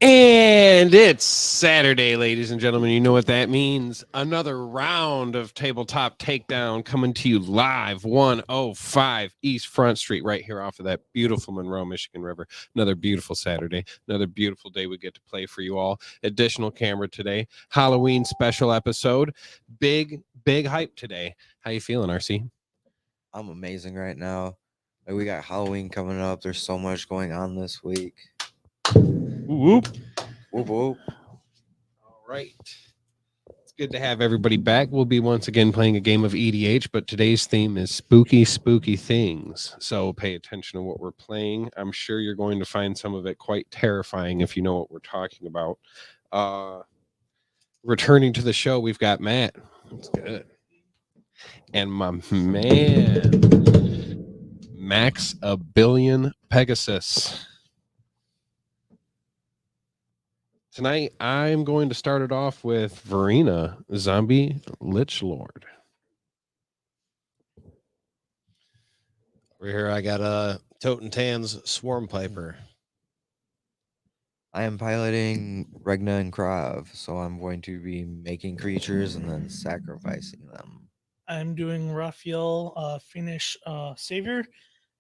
And it's Saturday, ladies and gentlemen. You know what that means. Another round of Tabletop Takedown coming to you live, 105 East Front Street, right here off of that beautiful Monroe, Michigan River. Another beautiful Saturday, another beautiful day we get to play for you all. Additional camera today, Halloween special episode. Big hype today. How you feeling, RC? I'm amazing right now. Like, we got Halloween coming up. There's so much going on this week. Whoop. Whoop whoop. All right. It's good to have everybody back. We'll be once again playing a game of EDH, but today's theme is spooky things. So pay attention to what we're playing. I'm sure you're going to find some of it quite terrifying if you know what we're talking about. Returning to the show, we've got Matt. That's good. And my man, Max a Billion Pegasus. Tonight, I'm going to start it off with Verena, Zombie Lich Lord. Over here, I got Totentan's Swarm Piper. I am piloting Regna and Krav, so I'm going to be making creatures and then sacrificing them. I'm doing Raphael, Finnish Savior.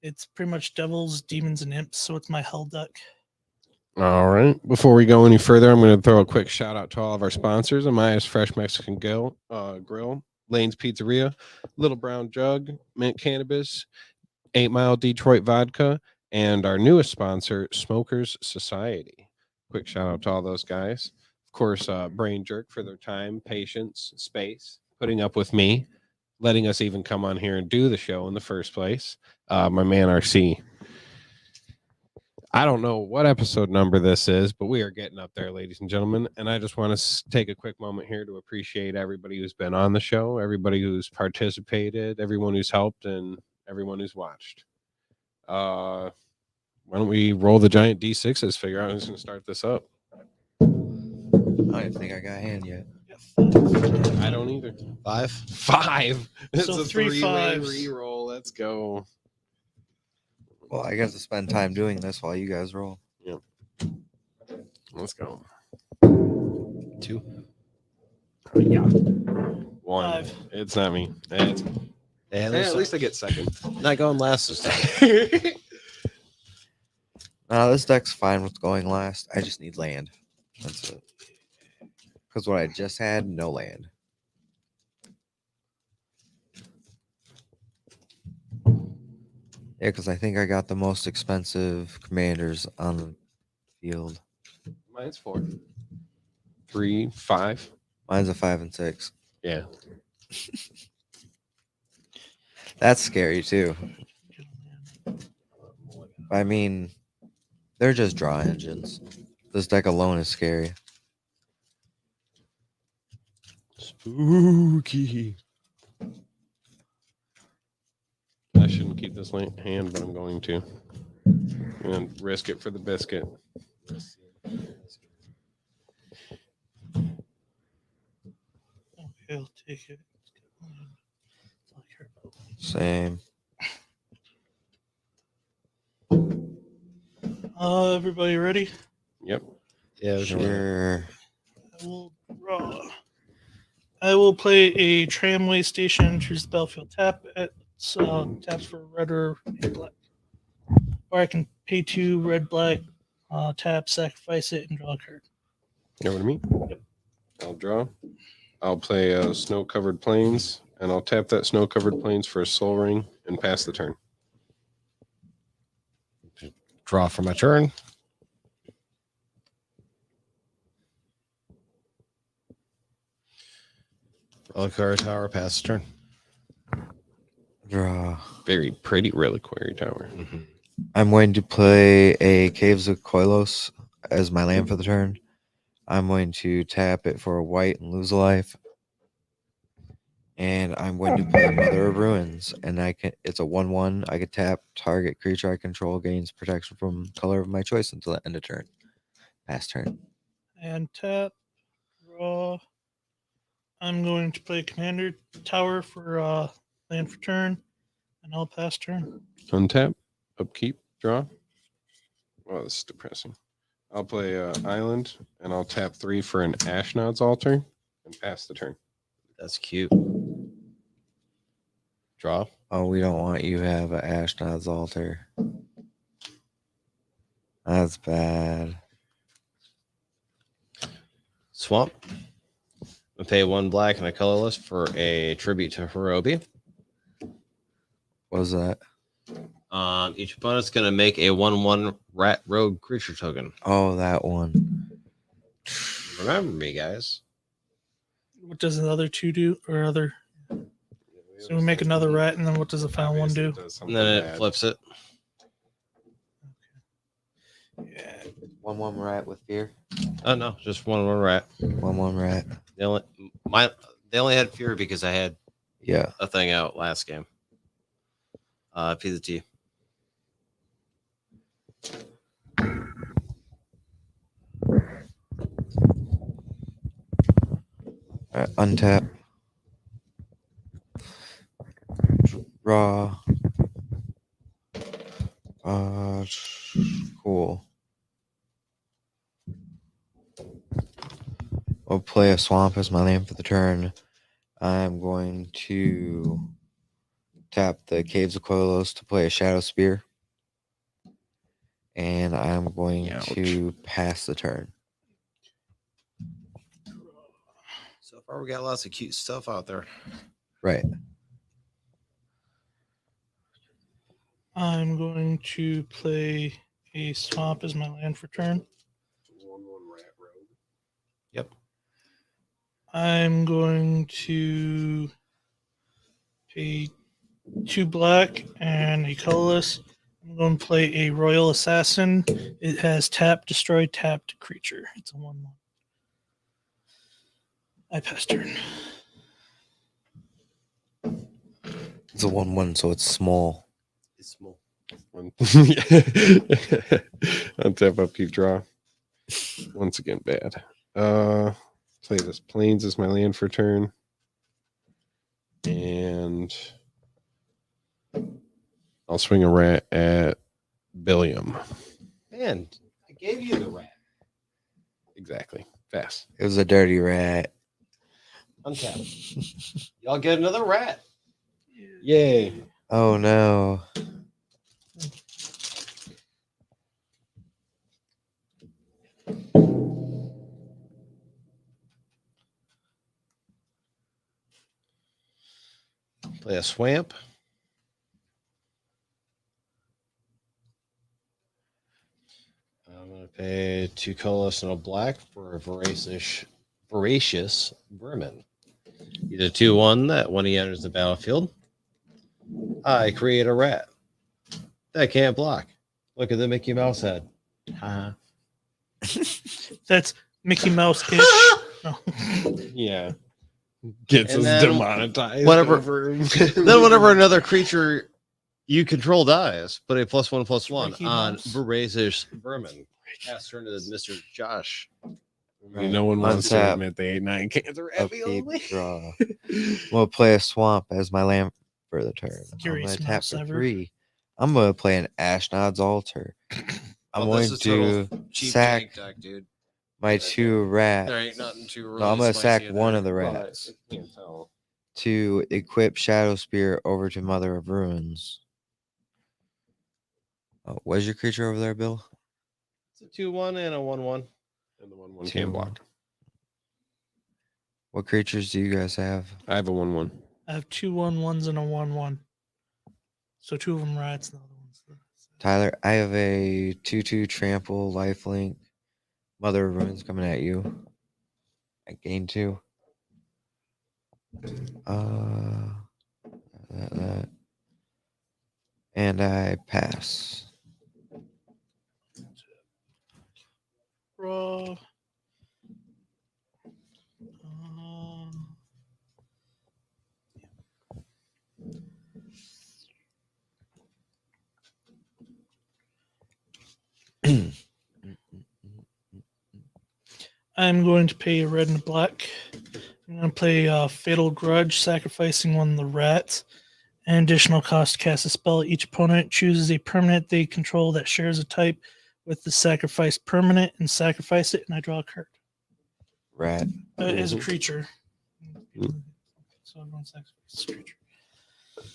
It's pretty much devils, demons, and imps, so it's my hell deck. All right. Before we go any further, I'm going to throw a quick shout out to all of our sponsors: Amaya's Fresh Mexican Grill, Lane's Pizzeria, Little Brown Jug, Mint Cannabis, 8 Mile Detroit Vodka, and our newest sponsor, Smokers Society. Quick shout out to all those guys. Of course, Brain Jerk for their time, patience, space, putting up with me, letting us even come on here and do the show in the first place. My man RC. I don't know what episode number this is, but we are getting up there, ladies and gentlemen. And I just want to take a quick moment here to appreciate everybody who's been on the show, everybody who's participated, everyone who's helped, and everyone who's watched. Why don't we roll the giant D6s, figure out who's going to start this up? I don't even think I got a hand yet. I don't either. 5. 5. It's So a 3 3-way fives. re-roll. Let's go. Well, I got to spend time doing this while you guys roll. Yep. Let's go. 2. Yeah. 1. 5. It's not me. It's Yeah, at least I get second. not going last this time. This deck's fine with going last. I just need land. That's it. Because what I just had, no land. Yeah, because I think I got the most expensive commanders on the field. Mine's 4. 3, 5. Mine's a 5 and 6. Yeah. That's scary too. I mean, they're just draw engines. This deck alone is scary. Spooky. I shouldn't keep this hand, but I'm going to. And risk it for the biscuit. Okay, I'll take it. That's all I care about. Same. Everybody ready? Yep. Yeah, Sure. I will draw. I will play a tramway station. Choose the battlefield tap. It's taps for red or black. Or I can pay 2 red, black, tap, sacrifice it, and draw a card. Over to me. Yep. I'll draw. I'll play Snow-Covered Plains, and I'll tap that Snow-Covered Plains for a Soul Ring and pass the turn. Draw for my turn. Reliquary Tower, pass the turn. Draw. Very pretty Reliquary Tower. Mm-hmm. I'm going to play a Caves of Koilos as my land for the turn. I'm going to tap it for a white and lose a life. And I'm going to play Mother of Ruins. And it's a 1/1. I can tap target creature I control gains protection from color of my choice until the end of turn. Pass turn. And tap, draw. I'm going to play Commander Tower for land for turn, and I'll pass turn. Untap, upkeep, draw. Oh, this is depressing. I'll play Island, and I'll tap 3 for an Ashnod's Altar and pass the turn. That's cute. Draw. Oh, we don't want you to have an Ashnod's Altar. That's bad. Swamp. I pay 1 black and a colorless for a tribute to Hirobi. What was that? Each opponent's going to make a 1/1 rat rogue creature token. Oh, that one. Remember me, guys. What does the other 2 do? Or other? So we make another rat, and then what does the final one do? And then it flips it. Yeah. 1/1 rat with fear. Oh, no, just 1/1 rat. 1/1 rat. They only had fear because I had Yeah. a thing out last game. P the T. Untap. Draw. Cool. I'll play a swamp as my land for the turn. I'm going to tap the Caves of Koilos to play a Shadow Spear. And I'm going to pass the turn. So far, we got lots of cute stuff out there. Right. I'm going to play a swamp as my land for turn. 1/1 rat rogue. Yep. I'm going to pay 2 black and a colorless. I'm going to play a Royal Assassin. It has tap, destroy, tapped creature. It's a 1/1. I pass turn. It's a 1/1, so it's small. It's small. Untap upkeep draw. Once again, bad. Play this Plains as my land for turn. And I'll swing a rat at Billiam. Man, I gave you the rat. Exactly. Fast. It was a dirty rat. Untap. Y'all get another rat. Yay. Oh no. Play a swamp. I'm going to pay 2 colorless and a black for a voracious vermin. Either 2/1 that when he enters the battlefield, I create a rat that can't block. Look at the Mickey Mouse head. That's Mickey Mouse-ish. No. Yeah. Gets And us then demonetized. whenever- over- Then whenever another creature you control dies, put a +1/+1 Mickey on Mouse. voracious vermin. Pass turn to Mr. Josh. No one wants to Untap. admit they ate 9 cans of ravioli. Upkeep draw. We'll play a swamp as my land for the turn. I'm Curious going to tap mouse for ever. 3. I'm going to play an Ashnod's Altar. I'm Well, this going is to total cheap sack jank deck, dude. my 2 rat. There ain't nothing too really No, I'm going to spicy sack in one there. of the Well, rats I can't tell. to equip Shadow Spear over to Mother of Ruins. Oh, what's your creature over there, Bill? It's a 2/1 and a 1/1. And the 1/1 Two. can't block. What creatures do you guys have? I have a 1/1. I have 2 1/1s and a 1/1. So 2 of them rats, and the other one's Tyler, I have a 2/2 trample lifelink. Mother of Ruins coming at you. I gain 2. That. And I pass. raw. I'm going to pay a red and a black. I'm going to play Fatal Grudge, sacrificing one of the rats. An additional cost to cast a spell. Each opponent chooses a permanent they control that shares a type with the sacrifice permanent and sacrifice it, and I draw a card. Rat. As a Mhm. creature. Mhm. So I don't sacrifice this creature.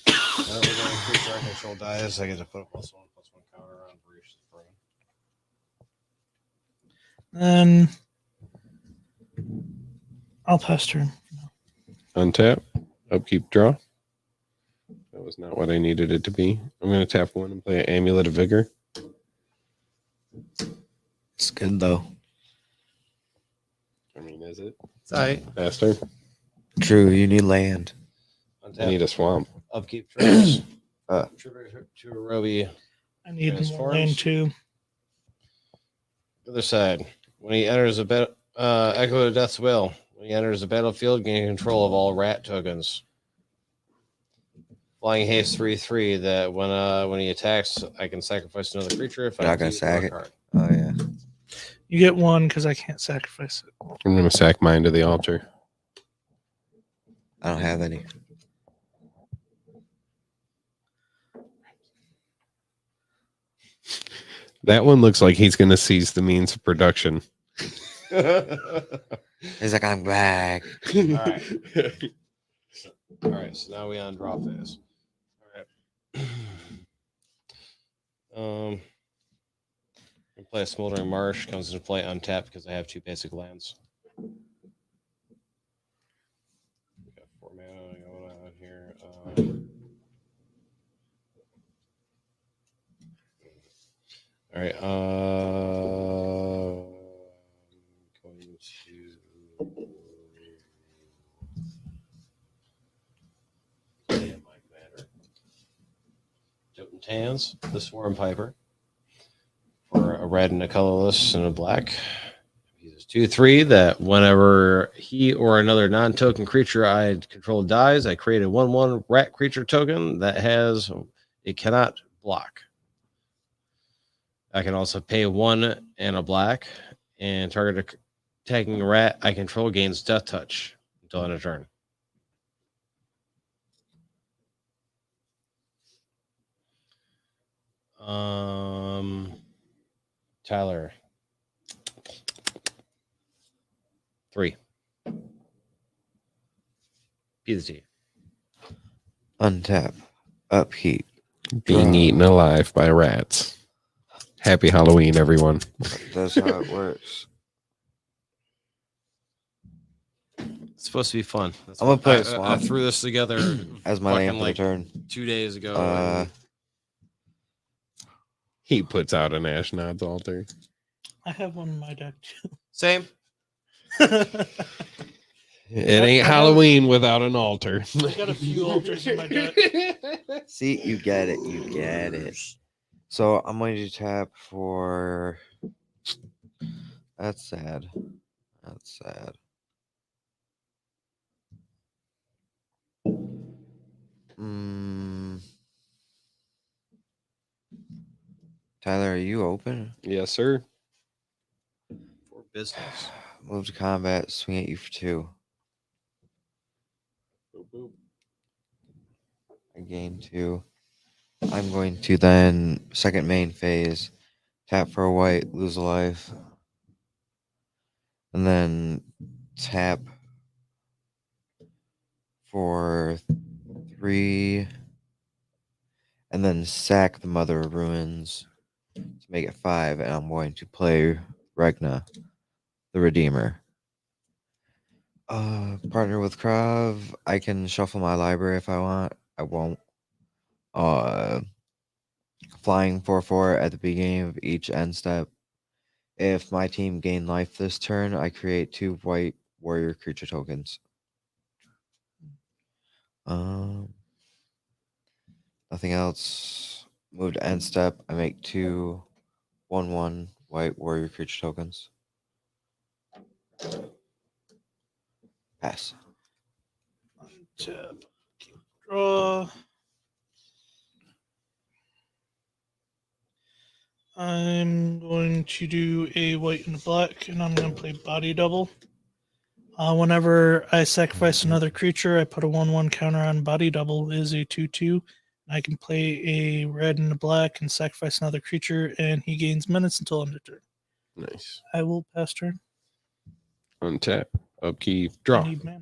We're going creature I control dies. I get to put a +1/+1 counter on Voracious Vermin. Then I'll pass turn. Untap. Upkeep. Draw. That was not what I needed it to be. I'm going to tap 1 and play Amulet of Vigor. It's good though. I mean, is it It's alright. faster? True, you need land. I need a swamp. Upkeep triggers. Uh. Trigger to Roby. I need more Transforms. land too. Other side. When he enters a Echo of Death's Will. When he enters the battlefield, gain control of all rat tokens. Flying haste 3/3 that when he attacks, I can sacrifice another creature if You're I not gonna do sack draw a it? card. Oh yeah. You get 1 because I can't sacrifice it. I'm going to sack mine to the altar. I don't have any. That one looks like he's going to seize the means of production. He's like, I'm back. Alright. All right, so now we on draw phase. All right. I play a Smoldering Marsh. Comes into play untapped because I have 2 basic lands. We got 4 mana going on here. All right. Going to play my commander. Totem Tans, the Swarm Piper, for a red and a colorless and a black. He's 2/3 that whenever he or another non-token creature I control dies, I create a 1/1 rat creature token that has it cannot block. I can also pay 1 and a black, and target attacking a rat I control gains Death Touch until end of turn. Tyler. 3. P the T. Untap. Upkeep. Being Draw. eaten alive by rats. Happy Halloween, everyone. That's how it works. It's supposed to be fun. That's I'm gonna why play a I swamp. threw this together As my land fucking for like the turn. 2 days ago. and He puts out an Ashnod's altar. I have one in my deck too. same. It ain't Halloween without an altar. I got a few altars in my deck. See, you get it. You get it. So I'm going to tap for. That's sad. That's sad. Tyler, are you open? Yes, sir. For business. Move to combat, swing at you for 2. I gain 2. I'm going to then, second main phase, tap for a white, lose a life. And then tap for 3. And then sack the Mother of Ruins to make it 5. And I'm going to play Regna, the Redeemer. Partner with Krav. I can shuffle my library if I want. I won't. Flying 4/4 at the beginning of each end step. If my team gain life this turn, I create 2 white warrior creature tokens. Nothing else. Move to end step. I make 2 1/1 white warrior creature tokens. Pass. Untap. Draw. I'm going to do a white and a black, and I'm going to play body double. Whenever I sacrifice another creature, I put a 1/1 counter on body double. Is a 2/2. I can play a red and a black and sacrifice another creature, and he gains menace until end of turn. Nice. I will pass turn. Untap. Upkeep. I Draw. need mana.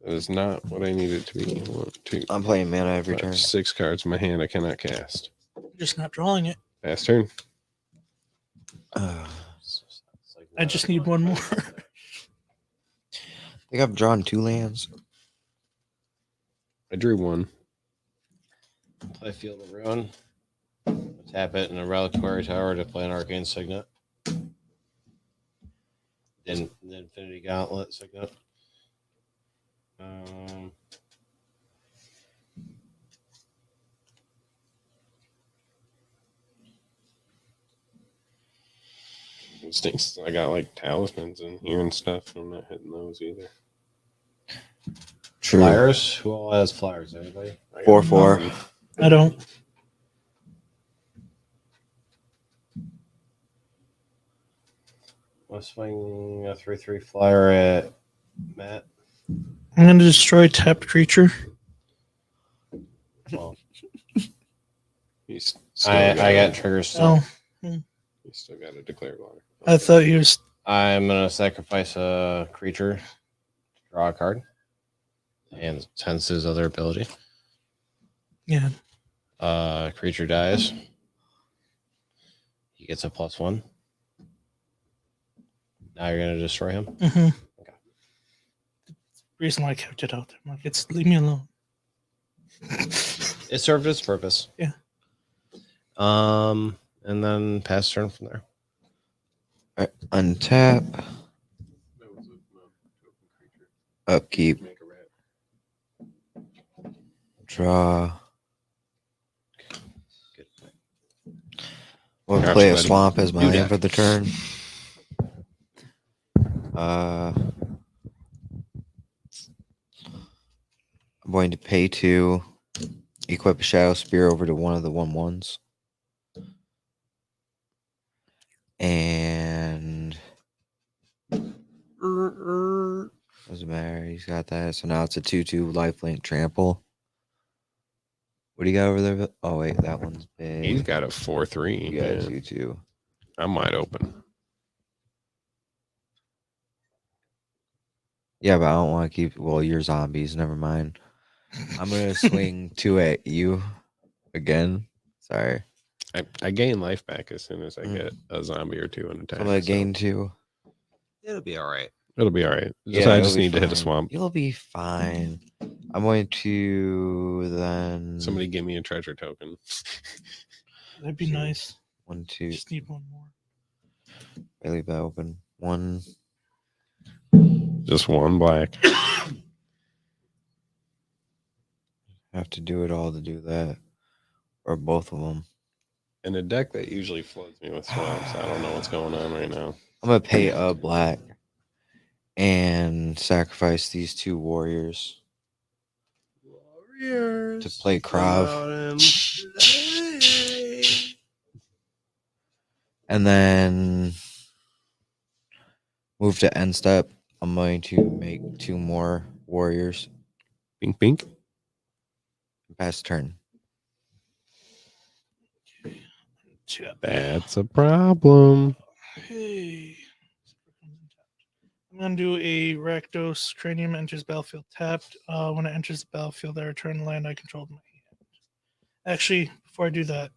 That is not what I need it to be. 1, 2, I'm playing mana every 5, turn. 6 cards in my hand I cannot cast. Just not drawing it. Pass turn. I I just need one more. think I've drawn 2 lands. I drew 1. Play Field of Ruin. Tap it in a Reliquary Tower to play an Arcane Signet. Then the Infinity Gauntlet Signet. It stinks. I got like talismans in here and stuff. I'm not hitting those either. True. Flyers? Who all has flyers? Anybody? I got 4/4. nothing. I don't. I'll swing a 3/3 flyer at Matt. I'm going to destroy tapped creature. Well, He's still I got triggers still. Oh, He's still got a declared water. I thought he was. I'm gonna sacrifice a creature, draw a card, and hence his other ability. Yeah. Creature dies. He gets a +1. Now you're gonna destroy him. Mm-hmm. Okay. The reason why I kept it out there, I'm like, it's leave me alone. It served its purpose. Yeah. And then pass turn from there. All right, untap. Upkeep. Make a rat. Draw. Good. We'll Gotcha, play a buddy. swamp as my Do land that. for the turn. I'm going to pay 2. Equip a Shadow Spear over to one of the 1/1s. And doesn't matter. He's got that. So now it's a 2/2 lifelink trample. What do you got over there? Oh wait, that one's big. He's got a 4/3. You got a man. 2/2. I'm wide open. Yeah, but I don't want to keep. Well, you're zombies. Never mind. I'm gonna swing 2 at you again. Sorry. I gain life back as soon as I Mm. get a zombie or 2 in attack. I'm gonna so gain 2. It'll be all right. It'll be all right. I it'll just be need to hit a fine. swamp. You'll be fine. I'm going to then Somebody give me a treasure token. That'd be nice. 1, 2. Just need one more. I leave that open. 1. Just 1 black. Have to do it all to do that, or both of them. In a deck that usually floods me with swamps, I don't know what's going on right now. I'm gonna pay a black and sacrifice these 2 warriors. Warriors To play Krav. And then move to end step. I'm going to make 2 more warriors. Bink, bink. Pass turn. That's a problem. Hey. I'm going to do a Rakdos. Cranium enters battlefield tapped. When it enters the battlefield, I return the land I controlled in my hand. Actually, before I do that,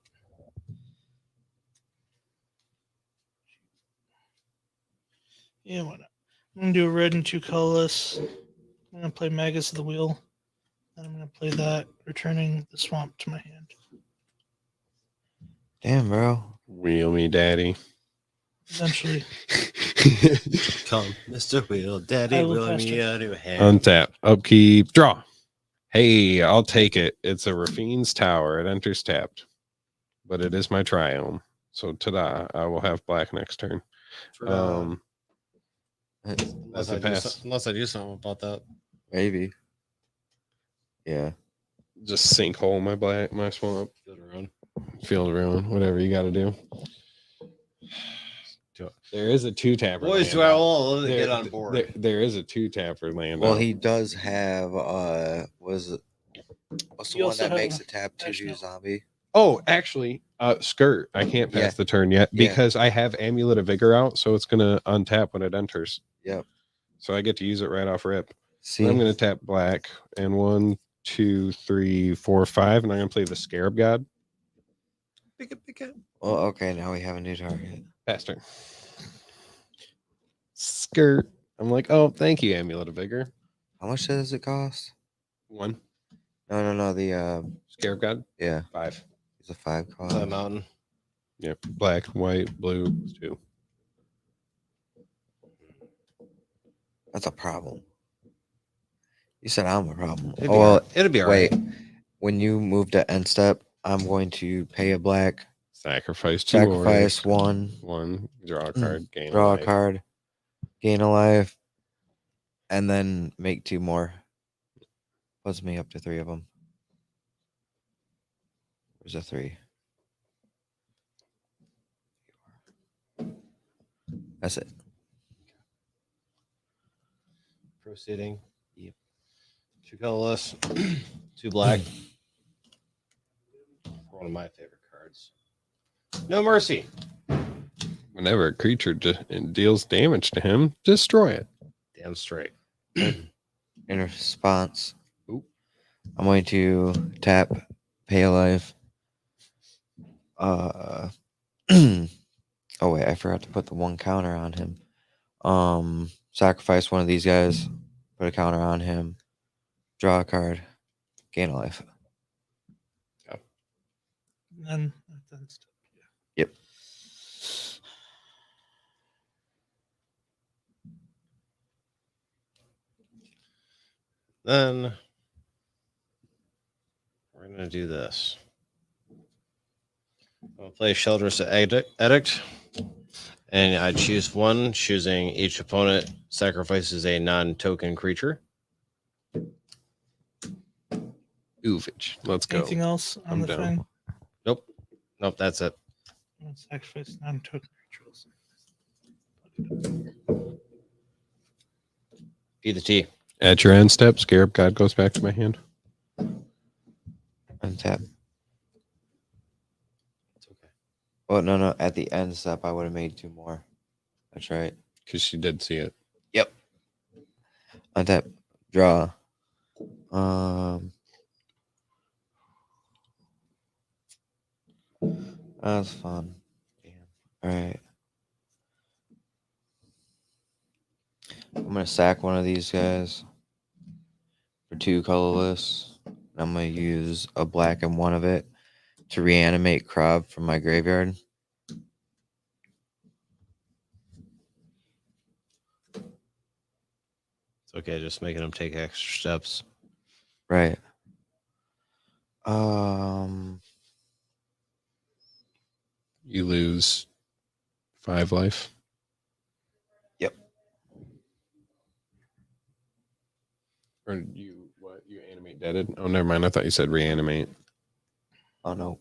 yeah, why not? I'm going to do a red and 2 colorless. I'm going to play Magus of the Wheel. Then I'm going to play that, returning the swamp to my hand. Damn, bro. Wheel me, daddy. Eventually. Come, Mr. Wheel, I Daddy, will wheeling pass me turn. out of your hand. Untap. Upkeep. Draw. Hey, I'll take it. It's a Rafine's Tower. It enters tapped. But it is my triome. So ta-da. I will have black next turn. Unless That's I, a do pass. unless I do something about that. Maybe. Yeah. Just sinkhole my swamp. Field around. Field ruin. Whatever you got to do. There is a 2-tapper. Boys, land do I out. all There- get on board? there is a 2-tapper land. Well, out. he does have was it What's the You one also that have makes a a tap 2 national- zombie? Oh, actually, skirt. I can't pass Yeah. the turn yet Yeah. because I have Amulet of Vigor out, so it's gonna untap when it enters. Yep. So I get to use it right off rip. See, So I'm gonna tap black and 1, 2, 3, 4, 5, and I'm gonna play the Scarab God. Pick it. well, okay, now we have a new target. Pass turn. Skirt. I'm like, oh, thank you, Amulet of Vigor. How much does it cost? 1. No, the Scarab God. yeah, 5. it's a 5 cost. Play mountain. Yep. Black, white, blue, 2. That's a problem. You said I'm a problem. It'd be Oh, well, alright. It'll be wait. alright. When you move to end step, I'm going to pay a black, Sacrifice 2 sacrifice warriors. 1, 1. Draw a card. Gain draw a life. card, gain a life, and then make 2 more. Puts me up to 3 of them. Where's a 3? That's it. Proceeding. Yep. 2 colorless, 2 black. One of my favorite cards. No mercy. Whenever a creature deals damage to him, destroy it. Damn straight. In response, Oop. I'm going to tap, pay a life. Oh wait, I forgot to put the 1 counter on him. Sacrifice one of these guys, put a counter on him, draw a card, gain a life. And that's Yep. Then we're gonna do this. I'll play Shelter's Edict, and I choose 1, choosing each opponent sacrifices a non-token creature. Oovage. Let's go. anything else on I'm the down. thing? Nope, that's it. Sacrifice non-token rituals. Be the T. At your end step, Scarab God goes back to my hand. Untap. It's okay. Oh no, at the end step I would have made 2 more. That's right. Because she did see it. Yep. Untap. Draw. That's fun. Damn. Alright. I'm gonna sack one of these guys for 2 colorless. I'm gonna use a black and 1 of it to reanimate Krav from my graveyard. It's okay, just making them take extra steps. Right. You lose 5 life. Yep. Or you animate deaded? Oh, never mind. I thought you said reanimate. Oh no.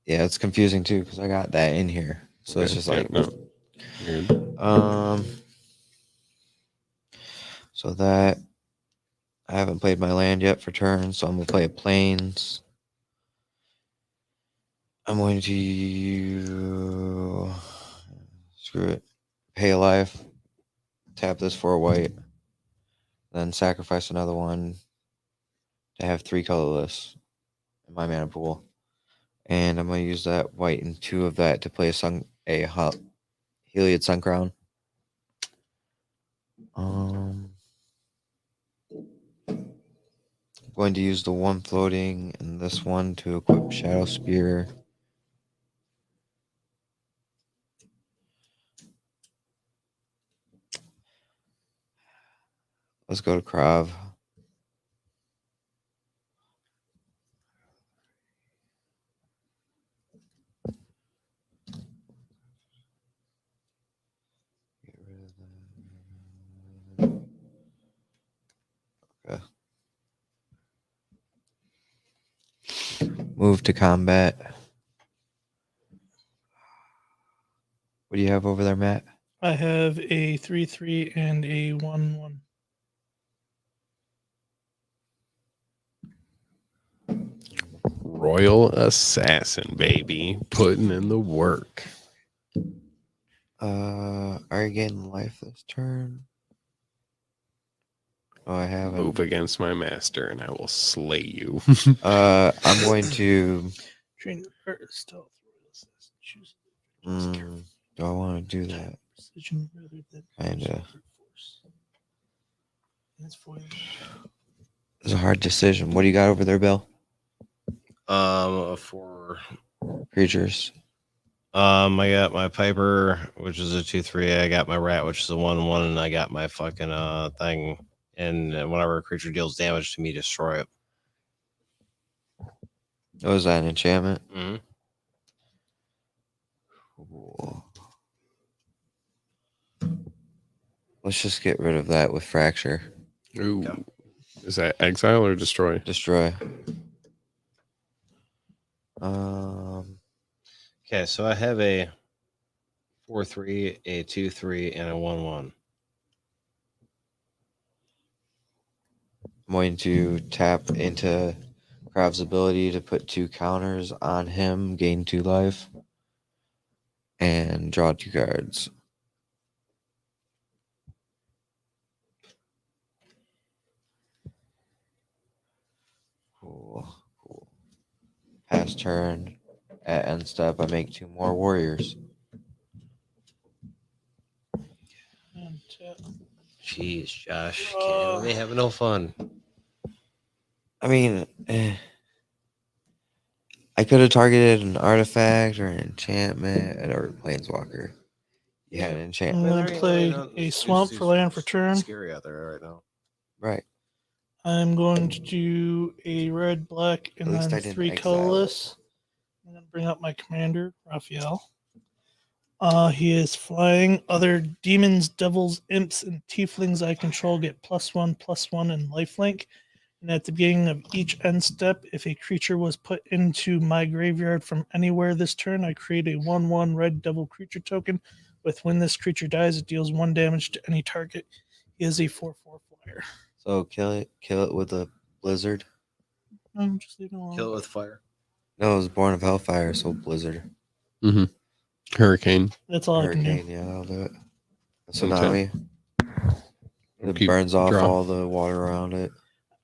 Yeah, it's confusing too because I got that in here. So it's Okay, just yeah, like no. Weird. So that I haven't played my land yet for turn, so I'm gonna play a plains. I'm going to screw it. Pay a life. Tap this for a white. Then sacrifice another one to have 3 colorless in my mana pool. And I'm gonna use that white and 2 of that to play a Heliod Sun Crown. Going to use the 1 floating and this one to equip Shadow Spear. Let's go to Krav. Get rid of that. Okay. Move to combat. What do you have over there, Matt? I have a 3/3 and a 1/1. Royal Assassin, baby. Putting in the work. Are you getting life this turn? Oh, I haven't. Move against my master and I will slay you. I'm going to. Train or stealth. Choose Do I want to do that? precision rather than Kinda. force. That's foil. It's a hard decision. What do you got over there, Bill? For Creatures. I got my Piper, which is a 2/3. I got my Rat, which is a 1/1, and I got my fucking thing. And whenever a creature deals damage to me, destroy it. Oh, is that an enchantment? Mm-hmm. Cool. Let's just get rid of that with Fracture. Ooh. Go. Is that exile or destroy? Destroy. Okay, so I have a 4/3, a 2/3, and a 1/1. I'm going to tap into Krav's ability to put 2 counters on him, gain 2 life, and draw 2 cards. Cool. Pass turn. At end step, I make 2 more warriors. And Jeez, Josh, can't be having no fun. I mean, I could have targeted an artifact or an enchantment or a planeswalker. You had an I'm enchantment. going to play a swamp for land for turn. Scary out there right now. Right. I'm going to do a red, black, and At least then I didn't 3 exile it. colorless. I'm going to bring up my commander, Raphael. He is flying. Other demons, devils, imps, and tieflings I control get +1/+1 and lifelink. And at the beginning of each end step, if a creature was put into my graveyard from anywhere this turn, I create a 1/1 red devil creature token. With when this creature dies, it deals 1 damage to any target. He is a 4/4 flyer. So kill it with a blizzard. I'm just leaving it alone. Kill it with fire. No, it was Born of Hellfire, so blizzard. Mm-hmm. Hurricane. That's all I can Hurricane, do. yeah, I'll do it. Okay. Tsunami. It Keep- burns off draw. all the water around it.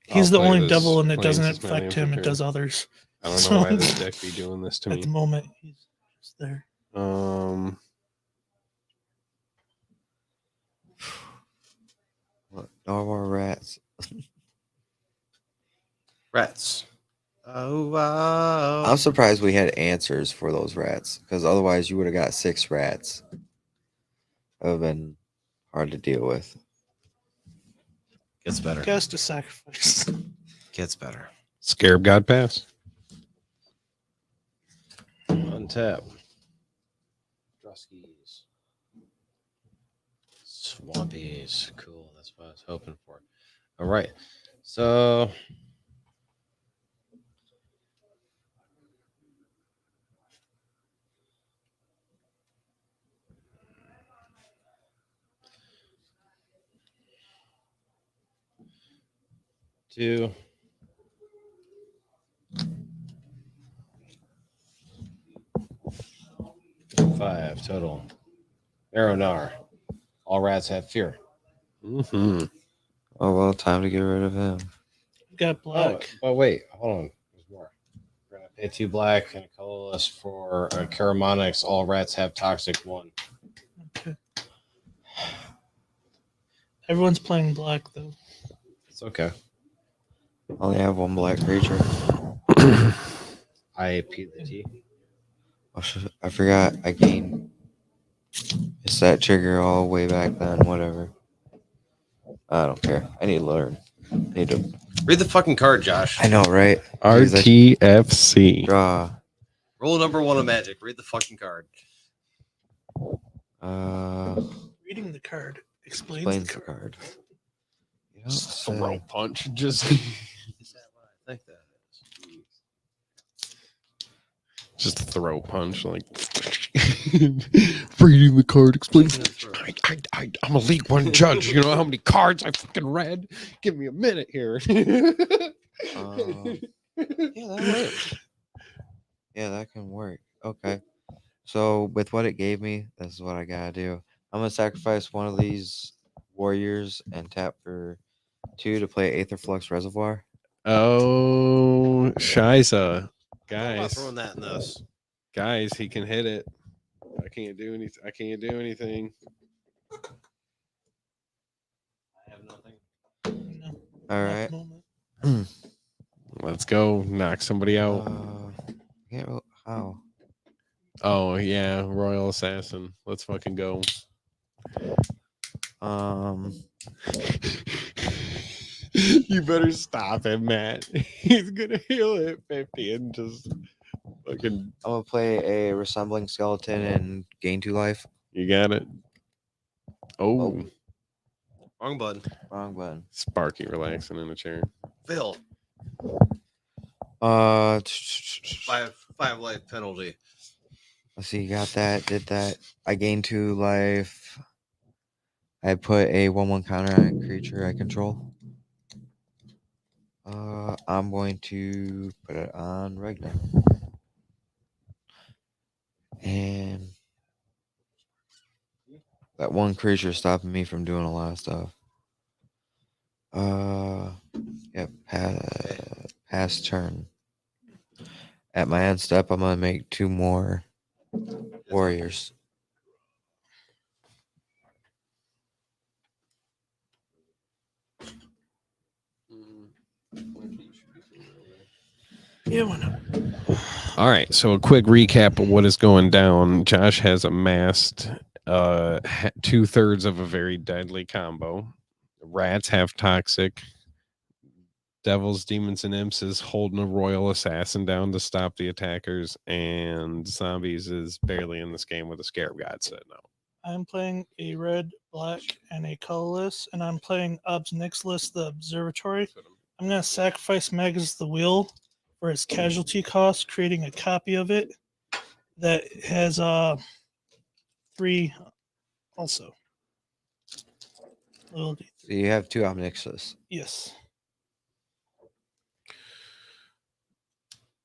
He's I'll the play only this devil, and it plains doesn't as many affect per him. It turn. does others. I don't know why this deck be doing this to At the me. moment, he's just there. What? No more rats. Rats. Oh, wow. I'm surprised we had answers for those rats, because otherwise you would have got 6 rats. That would have been hard to deal with. Gets better. Cast a sacrifice. Gets better. Scarab God Pass. Untap. Druskies. Swampies. Cool. That's what I was hoping for. All right. So. Two. 5 total. Aronar. All rats have fear. Mm-hmm. Oh, well, time to get rid of him. Got black. Oh, wait. Hold on. There's more. We're going to pay 2 black and a colorless for Caramonics. All rats have toxic 1. Okay. Everyone's playing black, though. It's okay. I only have 1 black creature. I P the T. Oh, I forgot I gained. It's that trigger all way back then, whatever. I don't care. I need to learn. I need to. Read the fucking card, Josh. I know, right? Jeez, RTFC. Draw. Rule number 1 of Magic. Read the fucking card. Reading the card explains Explains the the card. card. You don't Throw say. punch. Just Is that what I think that is? just throw punch. Like reading the card explains. I'm a League One judge. You know how many cards I fucking read? Give me a minute here. Yeah, that works. Yeah, that can work. Okay. So with what it gave me, this is what I gotta do. I'm gonna sacrifice one of these warriors and tap for 2 to play Aetherflux Reservoir. Oh, Shiza. I'm not Guys, throwing that in this. guys, he can hit it. I can't do anything. I can't do anything. I have nothing. No, All not at right. the moment. Let's go. Knock somebody out. Can't ro- how? Oh yeah, Royal Assassin. Let's fucking go. You better stop him, Matt. He's gonna heal it 50 and just fucking. I'm gonna play a Resembling Skeleton and gain 2 life. You got it. Oh, Wrong button. Wrong button. Sparky relaxing in a chair. Phil. Uh, Five life penalty. let's see. Got that. Did that. I gained 2 life. I put a 1/1 counter on a creature I control. I'm going to put it on Regna. And that one creature stopping me from doing a lot of stuff. Yep, pass turn. At my end step, I'm gonna make 2 more warriors. Yeah, why not? All right, so a quick recap of what is going down. Josh has amassed 2/3 of a very deadly combo. Rats have toxic. Devils, demons, and imps is holding a royal assassin down to stop the attackers, and zombies is barely in this game with a scarab god sitting out. I'm playing a red, black, and a colorless, and I'm playing Obs Nixless, the Observatory. I'm going to sacrifice Magus the Wheel for its casualty cost, creating a copy of it that has 3 also. Little D3. So you have 2 Omnixus. Yes.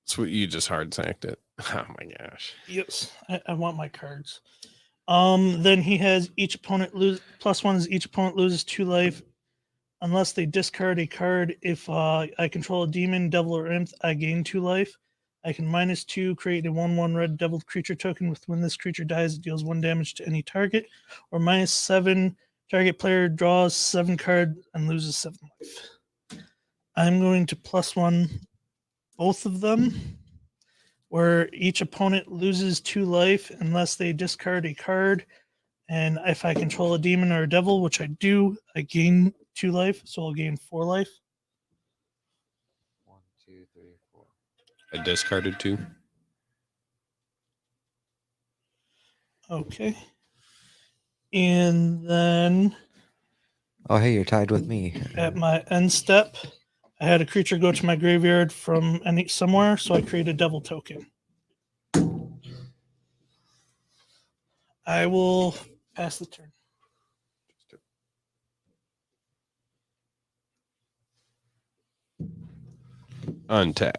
So you just hard sacked it. Oh my gosh. Yes. I want my cards. Then he has each opponent lose +1 is each opponent loses 2 life unless they discard a card. If I control a demon, devil, or imp, I gain 2 life. I can -2 create a 1/1 red devil creature token with when this creature dies, it deals 1 damage to any target. Or -7 target player draws 7 cards and loses 7 life. I'm going to +1 both of them, where each opponent loses 2 life unless they discard a card. And if I control a demon or a devil, which I do, I gain 2 life, so I'll gain 4 life. 1, 2, 3, 4. I discarded 2. Okay. And then Oh, hey, you're tied with me. at my end step, I had a creature go to my graveyard from somewhere, so I create a devil token. I will pass the turn. Untap.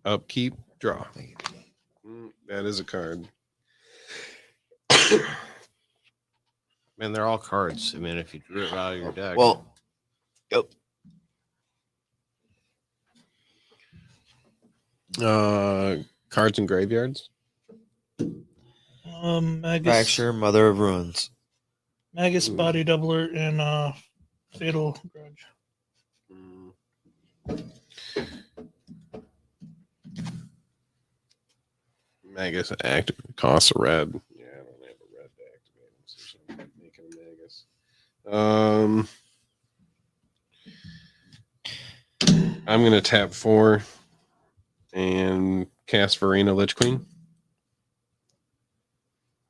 Upkeep. Draw. That is a card. Man, they're all cards. I mean, if you drew it out of your deck. Well, yep. Cards and graveyards. Magus, Fracture, Mother of Ruins. Magus, Body Doubler, and Fatal Grudge. Magus active costs a red. Yeah, I don't have a red to activate him, so I'm making a Magus. I'm gonna tap 4 and cast Verena Lich Queen.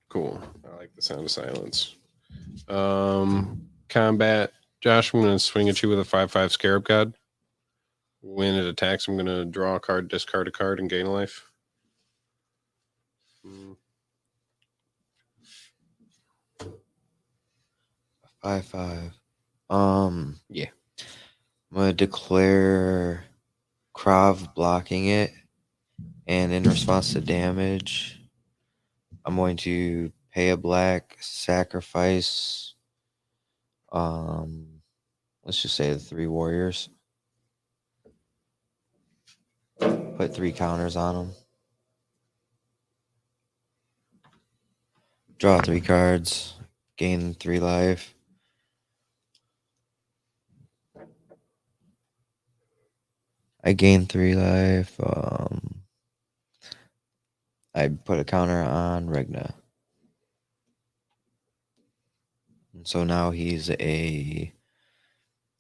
Cool. I like the sound of silence. Combat. Josh, I'm gonna swing at you with a 5/5 Scarab God. When it attacks, I'm gonna draw a card, discard a card, and gain a life. 5/5. Yeah. I'm gonna declare Krav blocking it And in response to damage, I'm going to pay a black, sacrifice. Let's just say the 3 warriors. Put 3 counters on them. Draw 3 cards. Gain 3 life. I gain 3 life. I put a counter on Regna. And so now he's a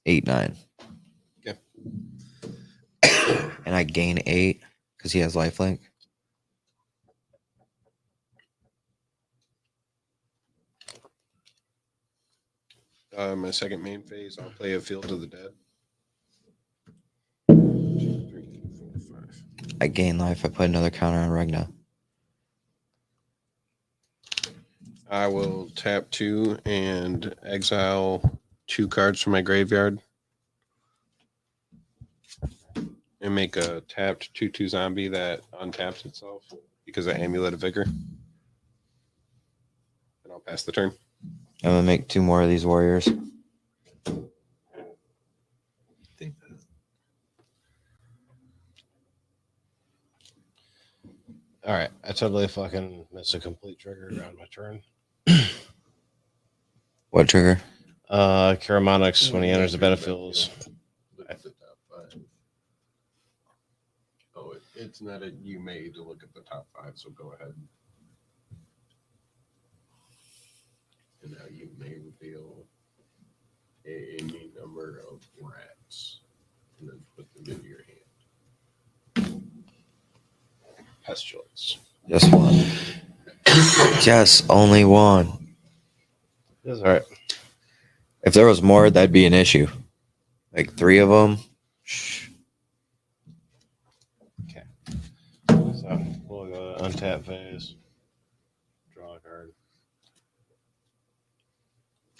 8/9. Okay. And I gain 8 because he has lifelink. My second main phase, I'll play a Field of the Dead. 2, 3, 4, 5. I gain life. I put another counter on Regna. I will tap 2 and exile 2 cards from my graveyard. And make a tapped 2/2 zombie that untaps itself because of Amulet of Vigor. And I'll pass the turn. I'm going to make 2 more of these warriors. think that All right, I totally fucking missed a complete trigger on my turn. What trigger? Karamonix, when he enters the battlefield, is Look at the top 5. Oh, it's not a you may to look at the top 5, so go ahead. And now you may reveal any number of rats and then put them into your hand. Pestilence. Just 1. Just only 1. That's all right. If there was more, that'd be an issue. Like 3 of them. So we'll go to untap phase. Draw a card.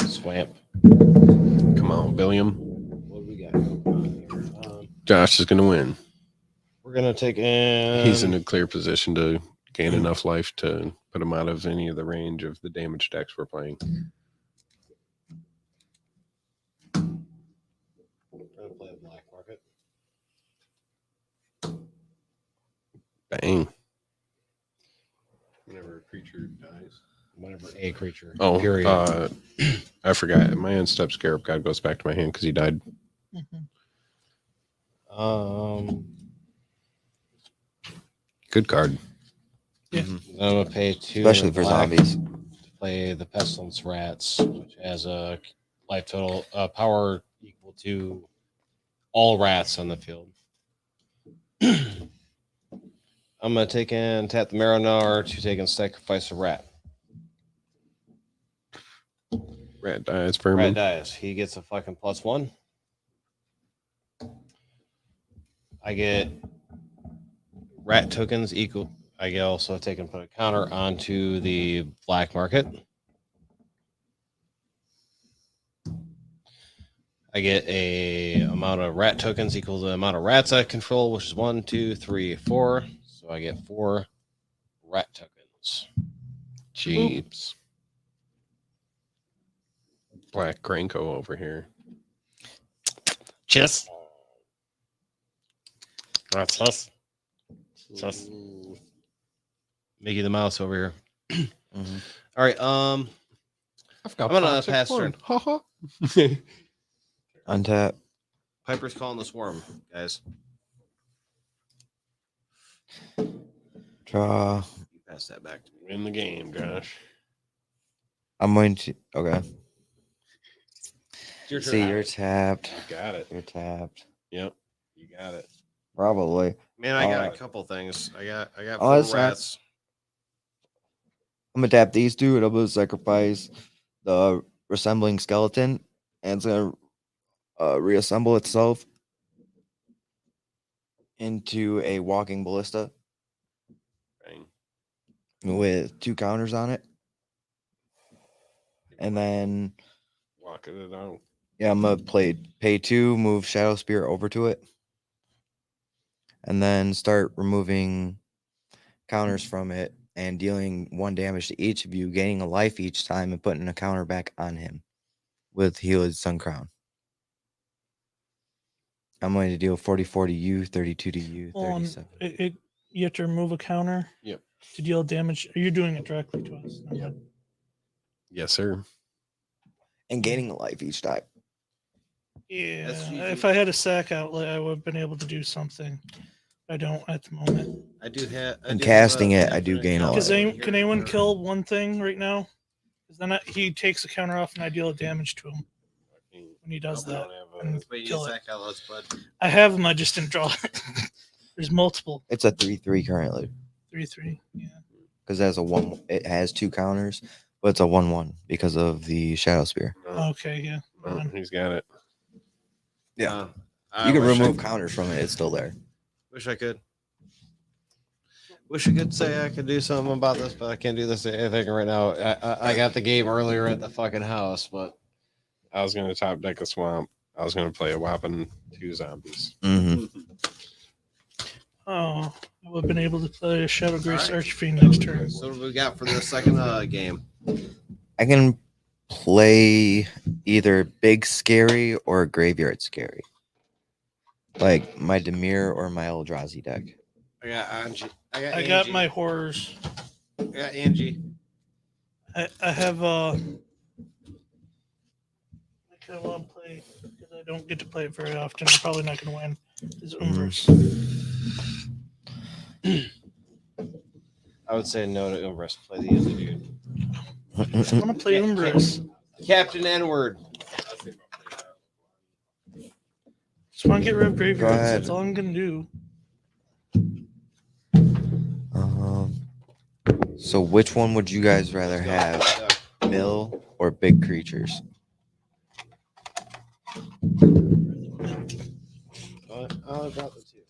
Swamp. Come on, Billiam. What do we got? Josh is going to win. We're gonna take in. He's in a clear position to gain enough life to put him out of any of the range of the damage decks we're playing. We're gonna play a black market. Bang. Whenever a creature dies. Whenever a creature. Oh, period. I forgot. My unstep Scarab God goes back to my hand because he died. Good card. Yeah. Mhm. I'm gonna pay 2, Especially for black zombies. to play the Pestilence Rats, which has a life total power equal to all rats on the field. I'm gonna take in tap the Marinar to take and sacrifice a rat. Rat dies, Rat Vermin. dies. He gets a fucking +1. I get rat tokens equal. I get also take and put a counter onto the black market. I get a amount of rat tokens equal to the amount of rats I control, which is 1, 2, 3, 4. So I get 4 rat tokens. Jeeps. Black Granko over here. Chess. That's us. Chess. Mickey the Mouse over here. Mhm. All right. I've got I'm gonna toxic pass fun. turn. Ha ha. Untap. Piper's calling the swarm, guys. Draw. You pass that back to me. Win the game, Josh. I'm going to. Okay. It's your turn. See, you're tapped. You got it. You're tapped. Yep. You got it. Probably. Man, I got Alright. a couple things. I got Oh, 4 that's not- rats. I'm gonna tap these 2 and I'm gonna sacrifice the resembling skeleton, and it's gonna reassemble itself into a walking ballista Bang. with 2 counters on it. And then Walking it out. yeah, I'm gonna pay 2, move Shadow Spear over to it, and then start removing counters from it and dealing 1 damage to each of you, gaining a life each time, and putting a counter back on him with Healed's Sun Crown. I'm going to deal 44 to you, 32 to you, Hold on. 37. You have to remove a counter. Yep. To deal damage. You're doing it directly to us. Yep. Yes, sir. And gaining a life each time. Yeah. That's usually- If I had a sack outlet, I would have been able to do something. I don't at the moment. I do have. And casting it, I do gain a Because life. can anyone kill one thing right now? Because then he takes a counter off and I deal damage to him when he does that. And kill it. I have them. I just didn't draw it. There's multiple. It's a 3/3 currently. 3/3. Yeah. Because it has 2 counters, but it's a 1/1 because of the Shadow Spear. Okay. Yeah. He's got it. Yeah. I You can wish remove counters from it, it's still there. Wish I could. Wish I could say I could do something about this, but I can't do this anything right now. I got the game earlier at the fucking house, but I was going to top deck a swamp. I was going to play a whopping 2 zombies. Mm-hmm. Oh, I would have been able to play a Shadow Grace Alright. Archfiend next turn. So what do we got for the second game? I can play either Big Scary or Graveyard Scary. Like my Demir or my Eldrazi deck. I got Angie. I got my horrors. I got Angie. I have I kind of want to play because I don't get to play it very often. I'm probably not going to win. Is Umbers. I would say no to Umbris. Play the other dude. I want to play Umbers. Captain N-word. Just want to get rid of graveyards. ahead. That's all I'm going to do. So which one would you guys rather have? Mill or big creatures? I brought the two.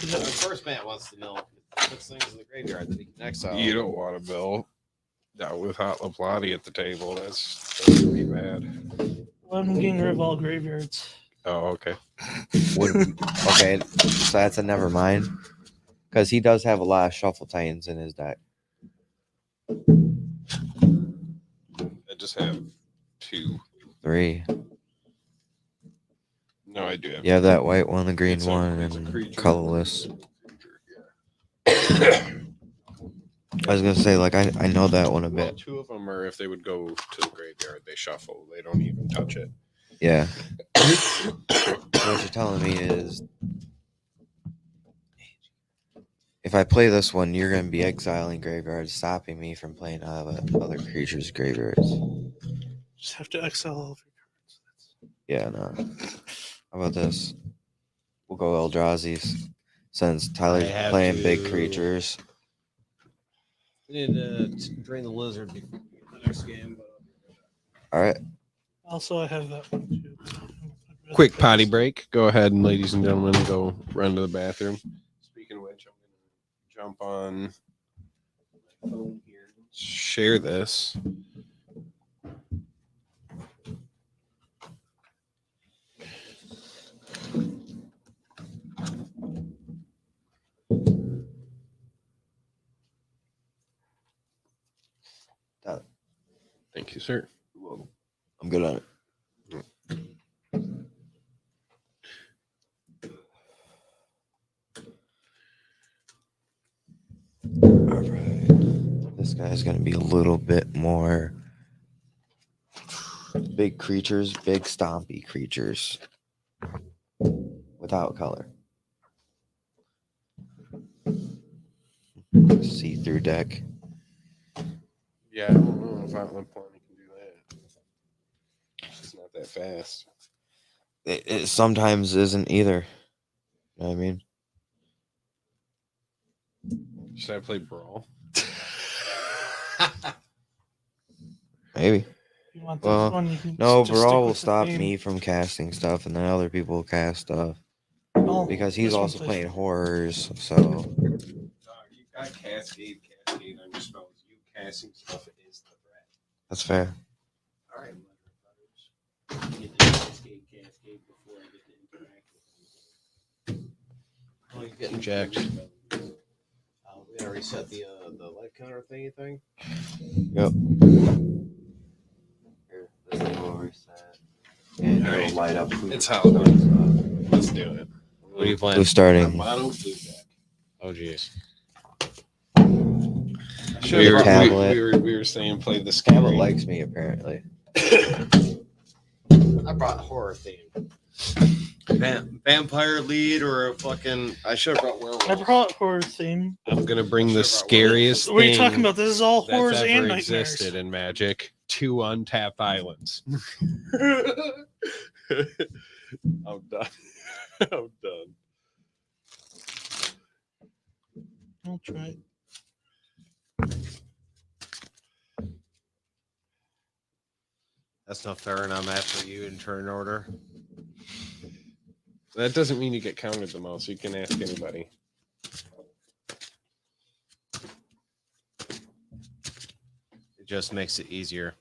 The first man wants to mill. Puts things in the graveyard that he can exile. You don't want to build with Hot Laplati at the table. That's going to be bad. Well, I'm getting rid of all graveyards. Oh, okay. Okay, so that's a never mind. Because he does have a lot of Shuffle Titans in his deck. I just have 2. 3. No, I do have You have that white one, the green It's a- one, it's a and creature. colorless. Yeah. I was gonna say, like, I know that one a Well, bit. 2 of them are if they would go to the graveyard, they shuffle. They don't even touch it. Yeah. What you're telling me is, if I play this one, you're gonna be exiling graveyards, stopping me from playing other creatures' graveyards. Just have to exile all of your cards. Yeah, no. How about this? We'll go Eldrazi's, since Tyler's I have playing big to- creatures. We need to drain the lizard before the next game. All right. Also, I have that one too. Quick potty break. Go ahead and, ladies and gentlemen, go run to the bathroom. Speaking of which, I'm going to jump on my phone here. Share this. Thank you, sir. I'm good on it. All right. This guy's going to be a little bit more big creatures, big stompy creatures without color. See-through deck. Yeah, I don't know if Outland Planning can do that. It's not that fast. It sometimes isn't either. You know what I mean? Should I play Brawl? Maybe. You want this Well, one? You can No, just stick Brawl will with the stop theme. me from casting stuff, and then other people will cast stuff. Oh, Because he's this one also plays- playing horrors, so You got Cascade on your spells. You casting stuff is the threat. that's fair. All right. Get the cascade before I get to interact with you. Oh, you're getting jacked. We gotta reset the light counter thingy thing. Yep. Here, this thing will reset. And Alright. it'll light up. It's Halloween. Let's do it. What are you playing? Who's starting? Bottom blue deck. Oh jeez. We were saying play the scary. Tablet likes me apparently. I brought horror theme. Vampire lead or a fucking. I should have brought werewolf. I brought horror theme. I'm gonna bring the scariest What are you thing talking about? This is all that's horrors ever and nightmares. existed in Magic. 2 untapped islands. I'm done. I'm done. I'll try. That's not fair, and I'm after you in turn order. That doesn't mean you get counted the most. You can ask anybody. It just makes it easier.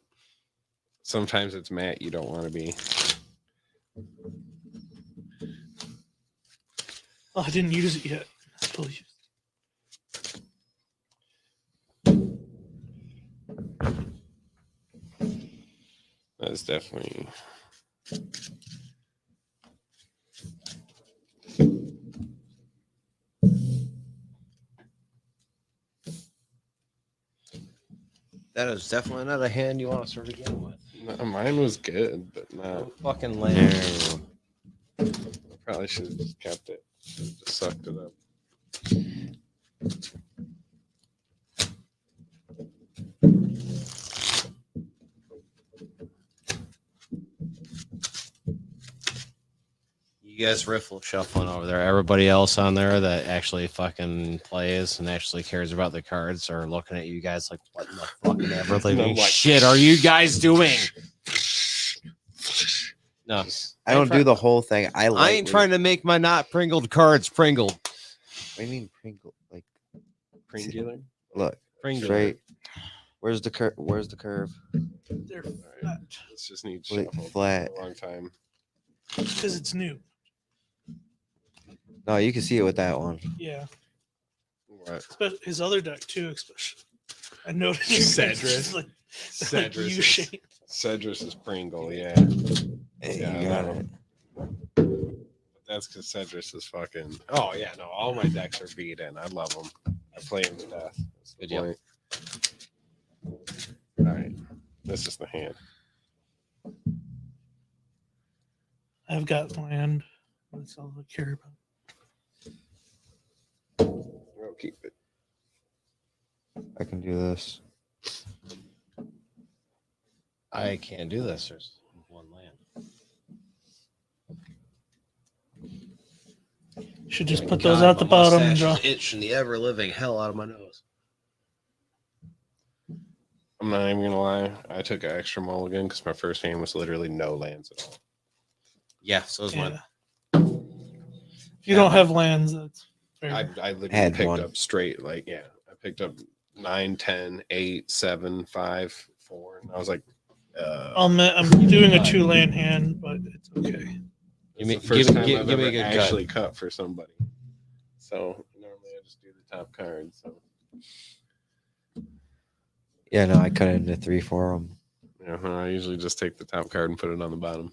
Sometimes it's Matt you don't want to be. Oh, I didn't use it yet. I totally used That is definitely. That is definitely not a hand you want to start again with. No, mine was good, but not. Fucking land. Probably should have just kept it. Just sucked it up. You guys riffle shuffling over there. Everybody else on there that actually fucking plays and actually cares about the cards are looking at you guys like, what in the fucking ever living like- shit are you guys doing? No, I don't do the whole thing. I ain't trying to make my not pringled cards pringled. What do you mean Pringle? Like, Pringular? look, Pringle. straight. Where's the curve? Where's the curve? it. They're flat It's just needs Like shuffled flat. for a long time. because it's new. No, you can see it with that one. Yeah. What? Especially his other deck too, especially. I noticed Cedric. it's like Cedric is- U-shape. Cedric is Pringle, yeah. Hey, Yeah, you I got know. it. But that's because Cedric is fucking. Oh, yeah, no, all my decks are beat in. I love them. I play them to death. That's the Good deal. point. All right. This is the hand. I've got land. That's all I care about. I'll keep it. I can do this. I can't do this. There's one land. Should just put those out the bottom and draw. Itching the ever living hell out of my nose. I'm not even going to lie. I took an extra mulligan because my first hand was literally no lands at all. Yeah, so is mine. Yeah. If you don't have lands, that's fair. I literally Had picked one. up straight, like, yeah. I picked up 9, 10, 8, 7, 5, 4. And I was like, I'll admit I'm doing a 2-land hand, but it's okay. Give me, it's the first time give I've me ever a good cut. actually cut for somebody. So normally I just do the top card. So Yeah, no, I cut it into 3 for them. yeah, I usually just take the top card and put it on the bottom.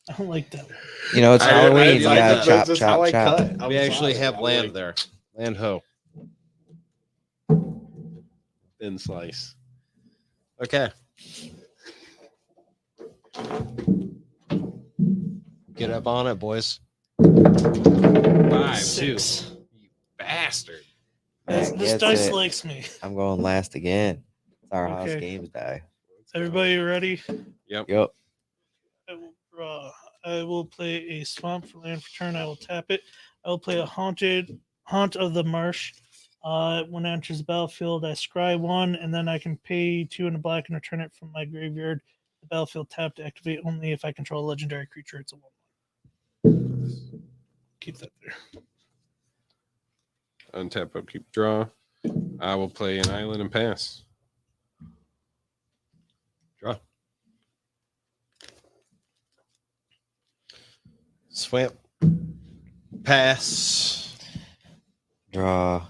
I don't like that. You know, it's Halloween. You like gotta that. chop, That's how I chop, chop. cut. I'm We actually sorry. have I'm land like, there. Land ho. Thin slice. Okay. Get up on it, boys. 5, 2. 6. You bastard. This Gets dice it. likes me. I'm going last again. It's our house Okay. games die. Everybody ready? Yep. Yep. I will draw. I will play a swamp for land for turn. I will tap it. I will play a haunt of the marsh. When it enters the battlefield, I scry 1, and then I can pay 2 in the black and return it from my graveyard. The battlefield tap to activate only if I control a legendary creature. It's a 1/1. Keep that there. Untap, upkeep, draw. I will play an island and pass. Draw. Swamp. Pass. Draw.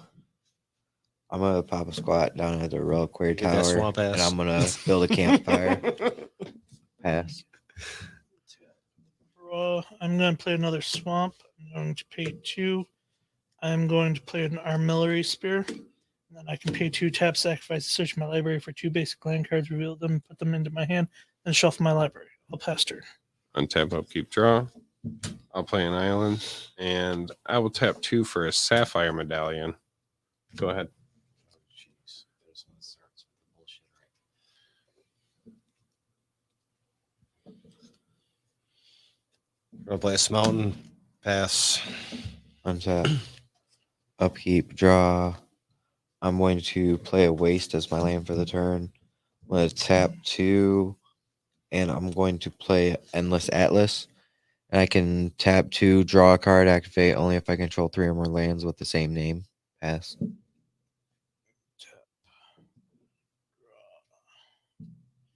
I'm gonna pop a squat down at the reliquary Get that tower, swamp and ass. I'm gonna build a campfire. Pass. Draw. I'm going to play another swamp. I'm going to pay 2. I'm going to play an artillery spear. And then I can pay 2, tap, sacrifice, search my library for 2 basic land cards, reveal them, put them into my hand, and shuffle my library. I'll pass turn. Untap, upkeep, draw. I'll play an island, and I will tap 2 for a sapphire medallion. Go ahead. Jeez, there's one starts with the bullshit, right? Gonna play a Smelton. Pass. Untap. Upkeep. Draw. I'm going to play a waste as my land for the turn. I'm going to tap 2, and I'm going to play Endless Atlas. And I can tap 2, draw a card, activate only if I control 3 or more lands with the same name. Pass.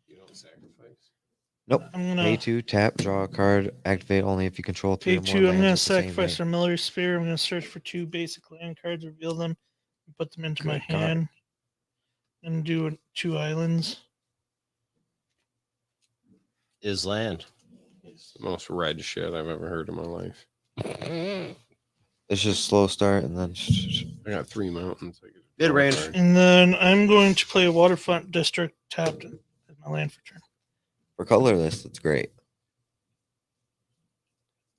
You don't sacrifice. Nope. I'm going Pay to 2, tap, draw a card, activate only if you control 3 pay or more 2. I'm going to lands with the same sacrifice name. artillery spear. I'm going to search for 2 basic land cards, reveal them, and put them into my Good card. hand, and do 2 islands. Is land. It's the most red shit I've ever heard in my life. It's just slow start and then. I got 3 mountains. I could Mid draw a range. card. And then I'm going to play a waterfront district tapped as my land for turn. For colorless, it's great.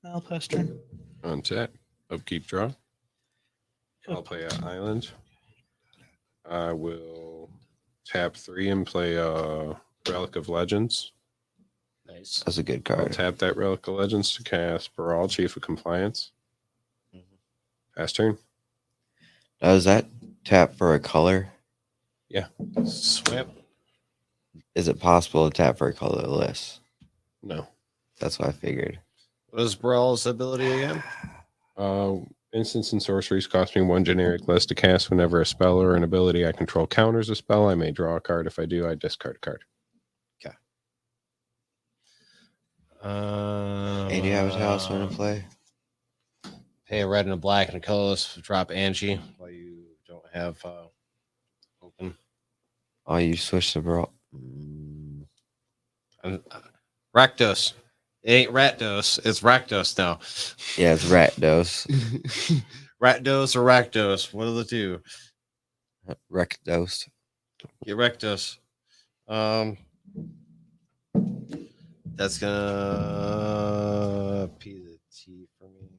I'll pass turn. Untap, upkeep, draw. I'll play an island. I will tap 3 and play Relic of Legends. Nice. That's a good I'll card. tap that Relic of Legends to cast Baral, Chief of Compliance. Pass turn. Does that tap for a color? Swamp. Is it possible to tap for a colorless? No. That's what I figured. What is Brawl's ability again? Instants and sorceries cost me 1 generic list to cast whenever a spell or an ability I control counters a spell. I may draw a card. If I do, I discard a card. And do you have a talisman to play? Pay a red and a black and a colorless. Drop Angie while you don't have open. Oh, you switched the bro. Rakdos. It ain't Ratdos. It's Rakdos now. Yeah, it's rat dose. Ratdos or Rakdos. One of the two. Wreck dose. Get Rakdos. That's gonna P the T for me.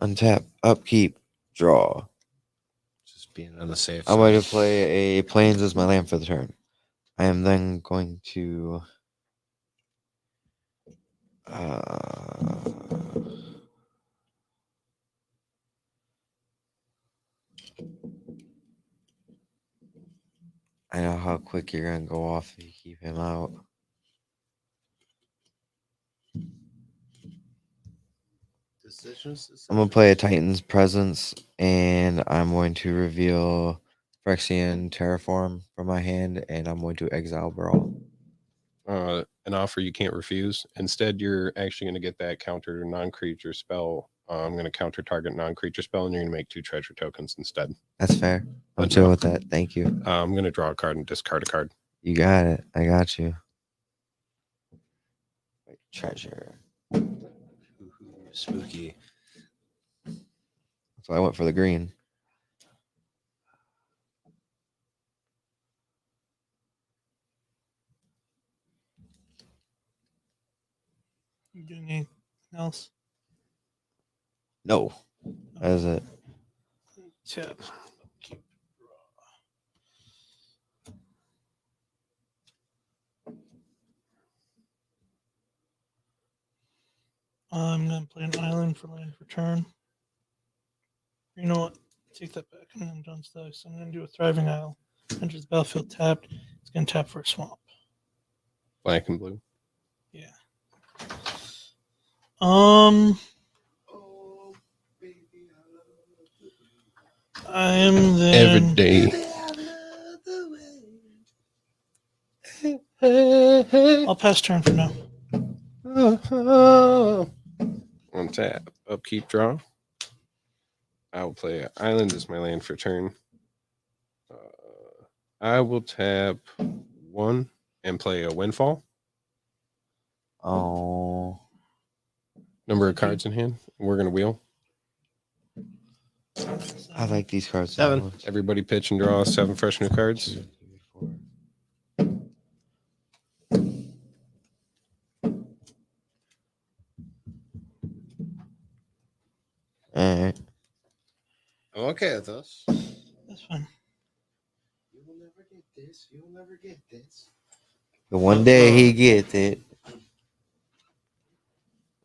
Untap, upkeep, draw. Just being on the safe I'm side. going to play a plains as my land for the turn. I am then going to I know how quick you're gonna go off if you keep him out. Decisions. I'm gonna play a Titan's Presence, and I'm going to reveal Phyrexian Terraform from my hand, and I'm going to exile Brawl. An offer you can't refuse. Instead, you're actually going to get that counter non-creature spell. I'm going to counter target non-creature spell, and you're going to make 2 treasure tokens instead. That's fair. I'm But chill no. with that. Thank you. I'm going to draw a card and discard a card. You got it. I got you. Treasure. Spooky. So I went for the green. You doing anything else? No. That is it. Tap. I'm gonna play an island for land for turn. You know what? Take that back. I'm done dice. I'm gonna do a thriving isle. Enters the battlefield tapped. It's gonna tap for a swamp. Black and blue. Yeah. I am then Every day. I'll pass turn for now. On tap. Upkeep, draw. I will play Island as my land for turn. I will tap 1 and play a Windfall. Oh, Number of cards in hand. We're going to wheel. I like these cards. so 7. much. Everybody pitch and draw 7 fresh new cards. 2, 3, 4. All right. I'm okay with this. That's fine. You will never get this. You will never get this. The one day he gets it.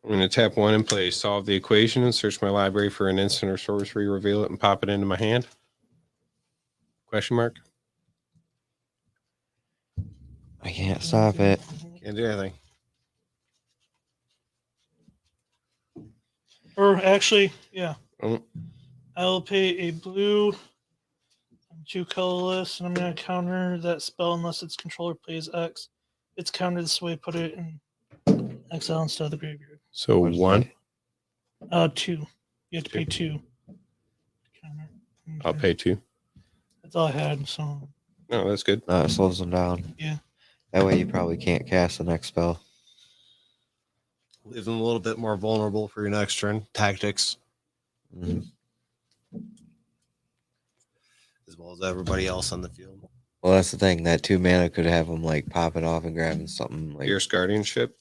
I'm going to tap 1 and play Solve the Equation and search my library for an instant or sorcery, reveal it, and pop it into my hand. Question mark? I can't stop it. Can't do anything. Or actually, yeah. Oh, I will pay a blue, 2 colorless, and I'm going to counter that spell unless its controller plays X. It's countered this way, put it in exile instead of the graveyard. so Where's 1. 2. You have to pay 2. Counter. I'll pay 2. That's all I had. So No, that's good. No, it slows them down. Yeah. That way you probably can't cast the next spell. Leave them a little bit more vulnerable for your next turn. Tactics, Mhm. as well as everybody else on the field. Well, that's the thing. That 2 mana could have him like popping off and grabbing something. Like, Fierce Guardianship.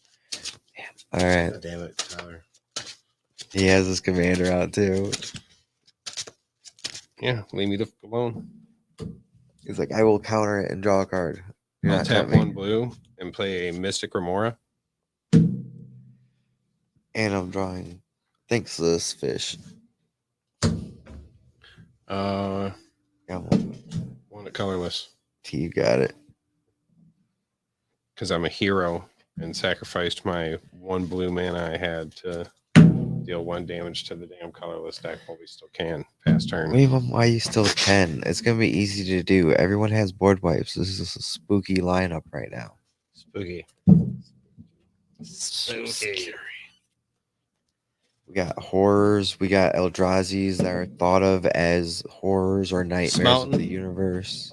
all right, God damn it, Tyler. he has his commander out too. Yeah, leave me the f alone. He's like, I will counter it and draw a card. You're I'll not tap tempt me. 1 blue and play a Mystic Remora. And I'm drawing. Thanks, this fish. Uh, Yeah, well, 1 colorless you got it. because I'm a hero and sacrificed my 1 blue mana I had to deal 1 damage to the damn colorless deck while we still can. Pass turn. Leave him while you still can. It's gonna be easy to do. Everyone has board wipes. This is a spooky lineup right now. Spooky. Spooky. We got horrors. We got Eldrazi's that are thought of as horrors or nightmares of Mountain. the universe.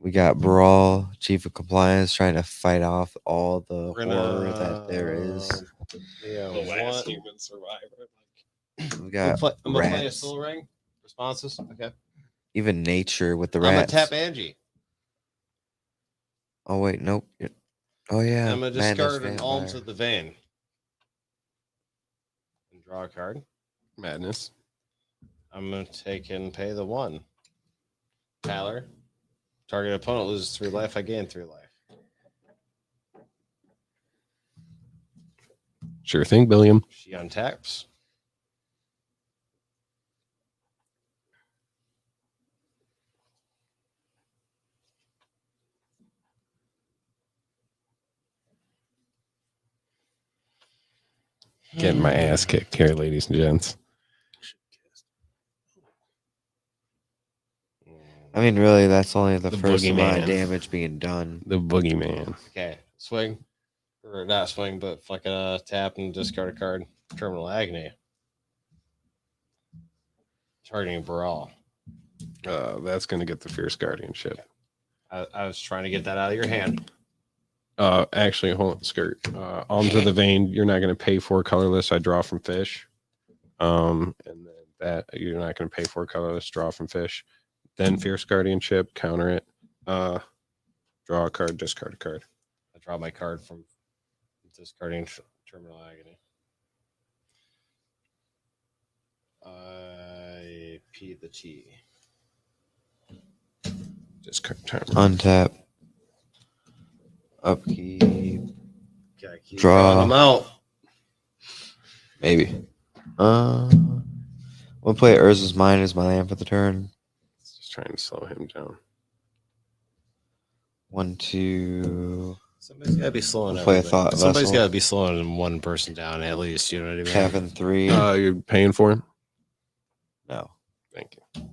We got Brawl, Chief of Compliance, trying to fight off all the We're horror that there is. Yeah, human survivor. We got I'm gonna play a rats. soul ring. Responses. Okay. Even nature with the I'm gonna rats. tap Angie. Oh wait, nope. Oh yeah. And I'm gonna Madness discard an Alms Vampire. of the Vein. And draw a card. Madness. I'm gonna take and pay the 1. Tyler. Target opponent loses 3 life. I gain 3 life. Sure thing, Billiam. She untaps. Getting my ass kicked here, ladies and gents. I mean, really, that's only the The first amount boogeyman. of damage being done. The boogeyman. Okay, swing. Or not swing, but fucking tap and discard a card. Terminal Agony. Targeting Brawl. That's going to get the Fierce Guardianship. I was trying to get that out of your hand. Actually, hold on, skirt. Alms of the Vein, you're not going to pay for colorless. I draw from fish. And then that you're not going to pay for colorless, draw from fish. Then Fierce Guardianship, counter it. Draw a card, discard a card. I draw my card from discarding Terminal Agony. I P the T. Discard turn. Untap. Upkeep. Gotta keep Draw. drawing them out. Maybe. We'll play Urza's Mine as my land for the turn. Just trying to slow him down. 1, 2. Somebody's gotta be slowing We'll play a everybody. Thought Somebody's Vessel. gotta be slowing one person down at least. You know what I mean? Tapping 3. You're paying for him? No. Thank you.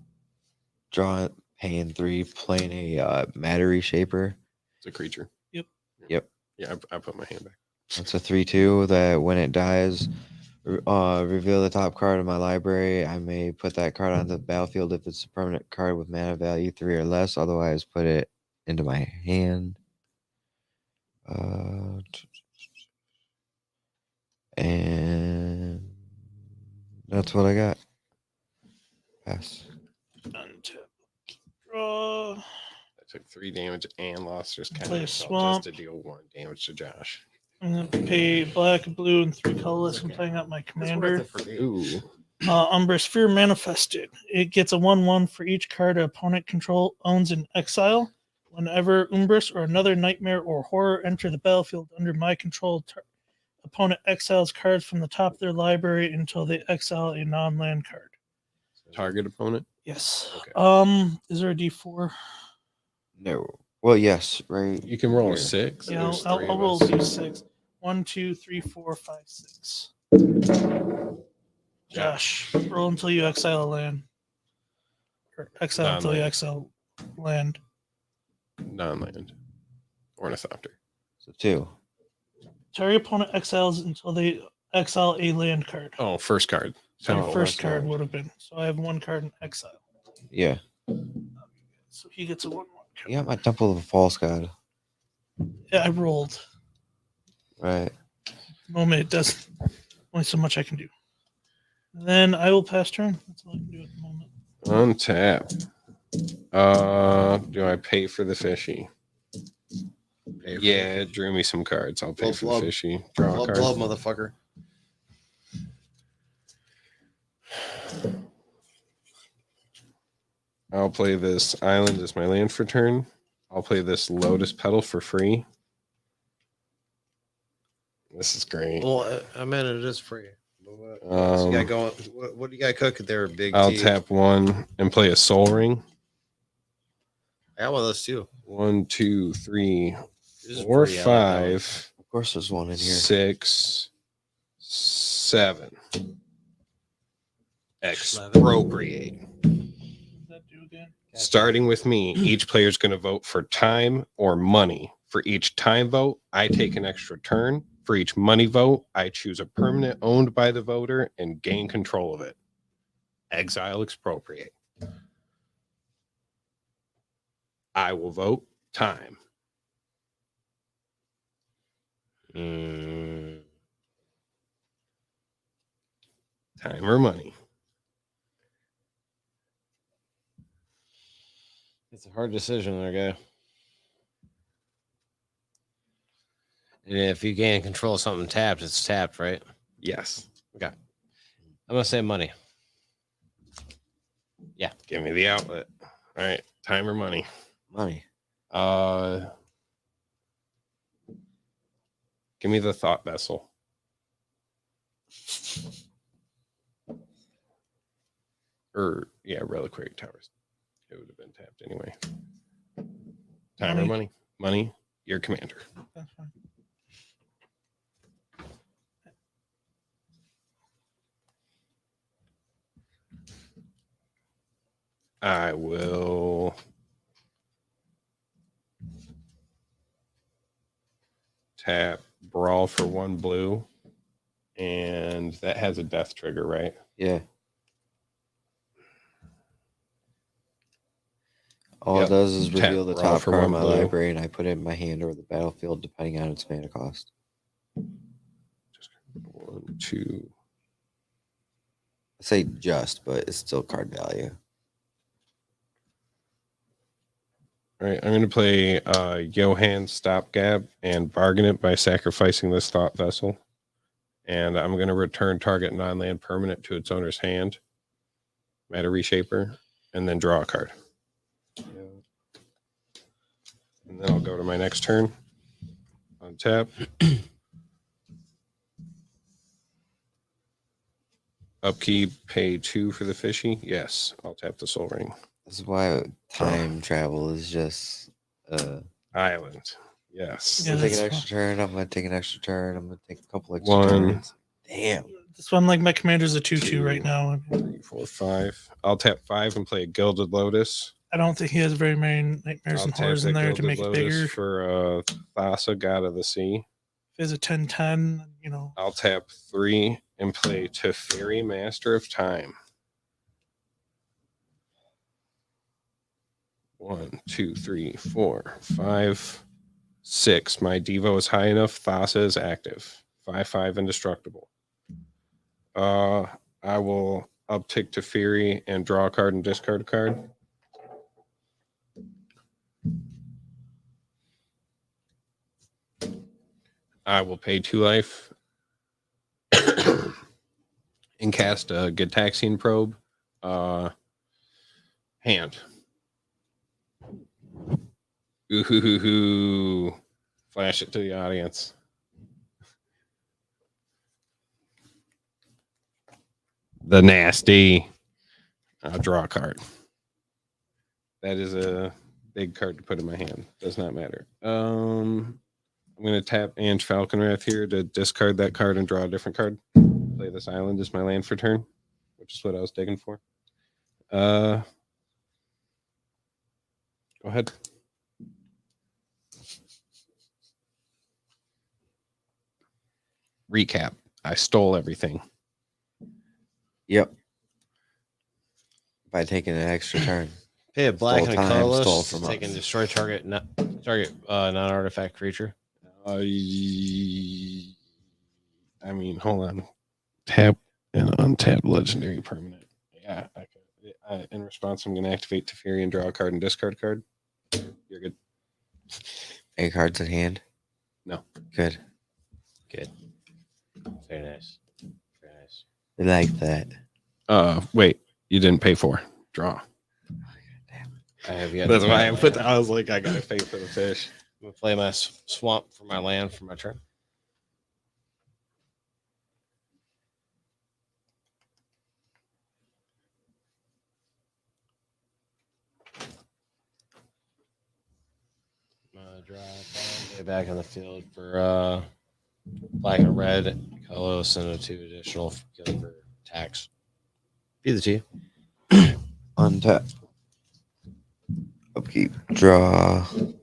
Draw it. Paying 3. Playing a Matter Reshaper. It's a creature. Yep. Yeah, I put my hand back. It's a 3/2 that when it dies, Reveal the top card of my library. I may put that card on the battlefield if it's a permanent card with mana value 3 or less. Otherwise, put it into my hand. And that's what I got. Pass. Untap. Draw. I took 3 damage and lost his Play a counter spell swamp. just to deal 1 damage to Josh. I'm going to pay black, blue, and 3 colorless. I'm playing out my commander. Ooh. Umbra Sphere Manifested. It gets a 1/1 for each card an opponent control owns in exile. Whenever Umbris or another nightmare or horror enter the battlefield under my control, opponent exiles cards from the top of their library until they exile a non-land card. Target opponent? Yes. Okay. Is there a D4? No. Well, yes, right. You can roll here. a 6. Yeah, There's I'll 3 of roll us. D6. 1, 2, 3, 4, 5, 6. Josh, roll until you exile a land. Or exile until you Non-land. exile land. Non-land. Ornithopter. So 2. Target opponent exiles until they exile a land card. Oh, first card. So Oh, your first that's card right. would have been. So I have 1 card in exile. Yeah. So he gets a 1/1 card. You got my Temple of the False God. Yeah, I rolled. Right. At the moment, it does only so much I can do. Then I will pass turn. That's all I can do at the moment. Untap. Do I pay for the fishy? Yeah, it drew me some cards. I'll pay Blub, for blub. the fishy. Draw a Blub, card. blub, motherfucker. I'll play this island as my land for turn. I'll play this lotus petal for free. This is great. Well, I mean, it is free. What else you got going? What do you got cooking there, Big I'll T? tap 1 and play a soul ring. I got one of those too. 1, 2, 3, This is 4, pretty, I like that one. 5, Of course, there's one in here. 6, 7. Expropriate. What does that do again? Starting with me, each player is going to vote for time or money. For each time vote, I take an extra turn. For each money vote, I choose a permanent owned by the voter and gain control of it. Exile, expropriate. I will vote time. Time or money. It's a hard decision there, guy. And if you gain control of something tapped, it's tapped, right? Yes. I'm gonna say money. Give me the outlet. All right. Time or money. Money. Give me the thought vessel. Or yeah, reliquary towers. It would have been tapped anyway. Time or money? Money. Your commander. That's fine. I will tap brawl for 1 blue, and that has a death trigger, right? Yeah. All Yep. it does is Tap reveal the brawl top for card of 1 my blue. library, and I put it in my hand or the battlefield, depending on its mana cost. 1, 2. I say just, but it's still card value. All right, I'm going to play Johann Stopgap and bargain it by sacrificing this thought vessel. And I'm going to return target non-land permanent to its owner's hand. Matter Reshaper, and then draw a card. And then I'll go to my next turn. Untap. Upkeep, pay 2 for the fishy. Yes, I'll tap the soul ring. This is why time travel is just. Island. Yes. Yeah, I'm gonna take that's an extra turn. I'm gonna take an extra turn. I'm gonna take a couple extra 1, turns. Damn. This one, like my commander's a 2/2 right now. 3, 4, 5. I'll tap 5 and play a Gilded Lotus. I don't think he has very many nightmares I'll and tap horrors the in there to Gilded make it Lotus bigger. for Thassa, God of the Sea. there's a 10-10, I'll tap 3 and play Teferi, Master of Time. 1, 2, 3, 4, 5, 6. My Devo is high enough. Thassa is active. 5/5 indestructible. I will uptick Teferi and draw a card and discard a card. I will pay 2 life and cast a Gitaxian Probe. Hand. Ooh, flash it to the audience. The nasty. I'll draw a card. That is a big card to put in my hand. Does not matter. I'm going to tap Ange Falconwrath here to discard that card and draw a different card. Play this island as my land for turn, which is what I was digging for. Go ahead. Recap. I stole everything. Yep. By taking an extra turn. Pay a black Stole and a time, colorless. stole from Take us. and destroy target non-artifact creature. I mean, hold on. Tap an untapped legendary permanent. Yeah. In response, I'm going to activate Teferi and draw a card and discard a card. You're good. Any cards in hand? No. Good. Good. Very nice. Very nice. I like that. Wait. You didn't pay for. Draw. I have yet. That's to why I play put. my I was like, I gotta pay for the fish. I'm gonna play my swamp for my land for my turn. Draw way back on the field for black and red, colorless, and a 2 additional for tax. Be the T. Untap. Upkeep. Draw. I'm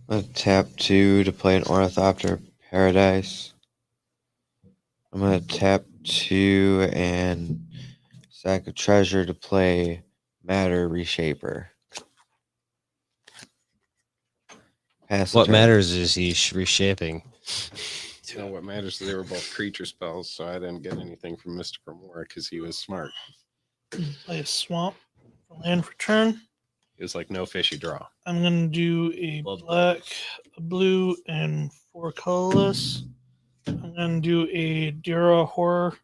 going to tap 2 to play an Ornithopter Paradise. I'm going to tap 2 and sack a treasure to play Matter Reshaper. Pass the What turn. matters is he's reshaping. You know what matters? They were both creature spells, so I didn't get anything from Mr. Promora because he was smart. Play a swamp for land for turn. It was like no fishy draw. I'm going to do a Blood. black, a blue, and 4 colorless. I'm going to do a Dura Horror.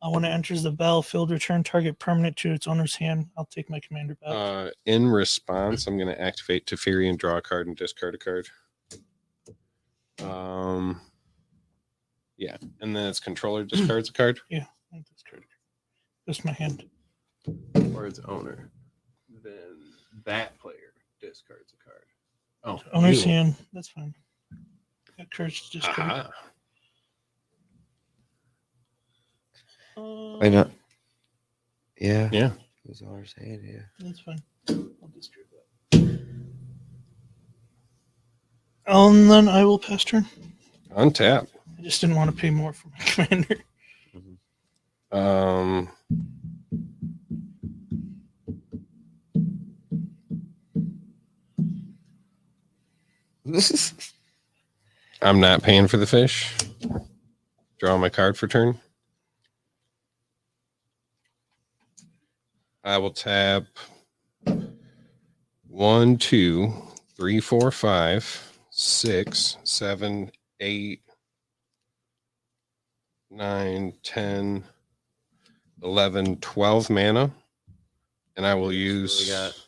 When it enters the battlefield, return target permanent to its owner's hand. I'll take my commander back. In response, I'm going to activate Teferi and draw a card and discard a card. Yeah, and then its controller discards a card. Yeah, I'll discard it. Just my hand. Or its owner. Then that player discards a card. Oh, Owner's you. hand. That's fine. Got courage to discard. Aha. Why not? Yeah. Yeah. It was owner's hand, yeah. That's fine. I'll discard that. And then I will pass turn. Untap. I just didn't want to pay more for my commander. I'm not paying for the fish. Draw my card for turn. I will tap 1, 2, 3, 4, 5, 6, 7, 8, 9, 10, 11, 12 mana. And I will use. We got.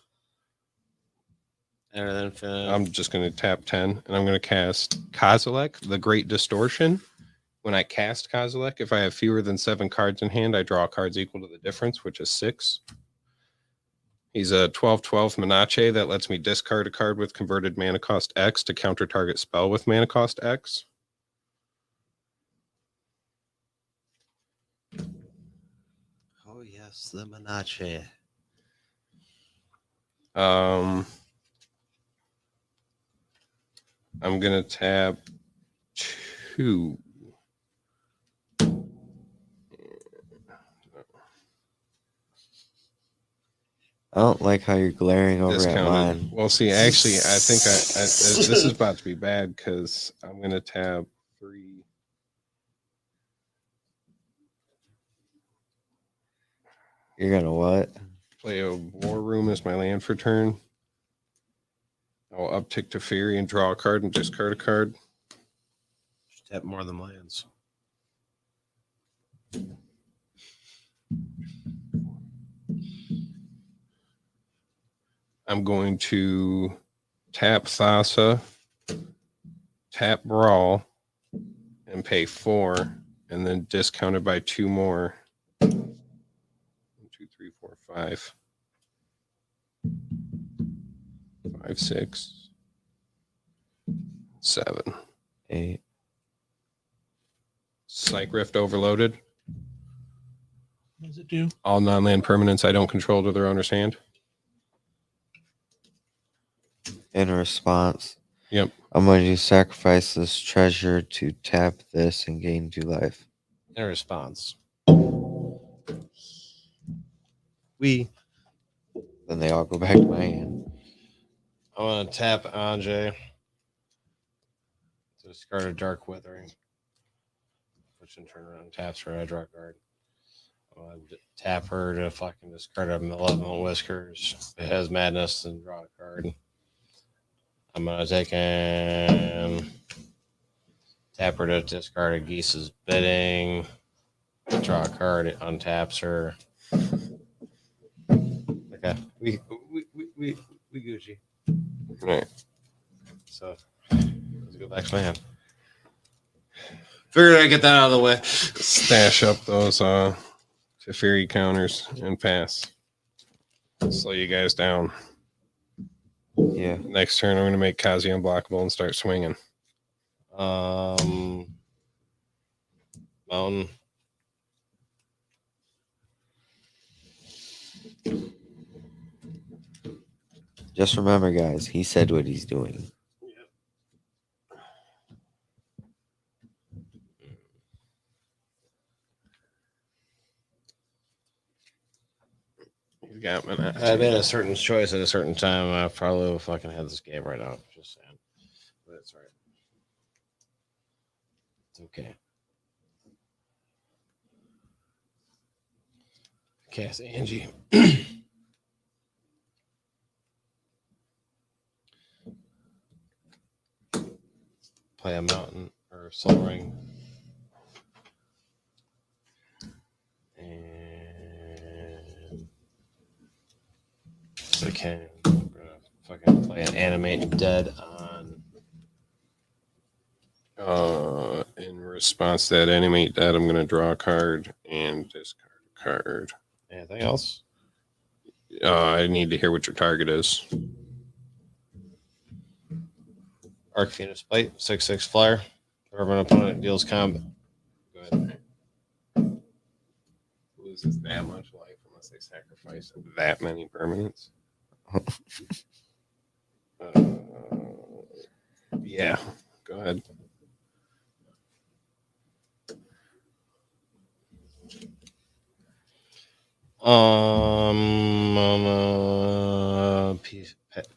And then finish. I'm just going to tap 10 and I'm going to cast Kozilek, the Great Distortion. When I cast Kozilek, if I have fewer than 7 cards in hand, I draw cards equal to the difference, which is 6. He's a 12/12 Menache that lets me discard a card with converted mana cost X to counter target spell with mana cost X. Oh yes, the Menache. I'm gonna tap 2. I don't like how you're glaring over at Discounted. mine. Well, see, actually, I think this is about to be bad because I'm gonna tap 3. You're gonna what? Play a War Room as my land for turn. I'll uptick to Fury and draw a card and discard a card. Just tap more than lands. I'm going to tap Thassa, tap Brawl, and pay 4, and then discount it by 2 more. 1, 2, 3, 4, 5. 5, 6, 7. 8. Psych Rift overloaded. What does it do? All non-land permanents I don't control to their owner's hand. In response, Yep. I'm going to sacrifice this treasure to tap this and gain 2 life. In response, we. Then they all go back to my hand. I'm gonna tap Anjay to discard a Dark Withering, which in turn around taps her. I draw a card. I'm gonna tap her to fucking discard a Malevolent Whiskers. It has Madness and draw a card. I'm gonna take and tap her to discard a Geese's Bidding. Draw a card. It untaps her. Okay, we Gucci. All right. So let's go back to my hand. Figured I'd get that out of the way. Stash up those Teferi counters and pass. Slow you guys down. Yeah. Next turn, I'm going to make Kazi unblockable and start swinging. Mountain. Just remember, guys, he said what he's doing. He's got me. I made a certain choice at a certain time. I probably will fucking have this game right now. Just saying. But it's all right. It's okay. Cast Angie. Play a mountain or soul ring. And so I can fucking play an Animate Dead on. In response to that animate that, I'm going to draw a card and discard a card. Anything else? I need to hear what your target is. Arc Phoenix Bite, 6/6 flyer. Whenever an opponent deals combat. Go ahead. Loses that much life unless they sacrifice that many permanents. Yeah, go ahead.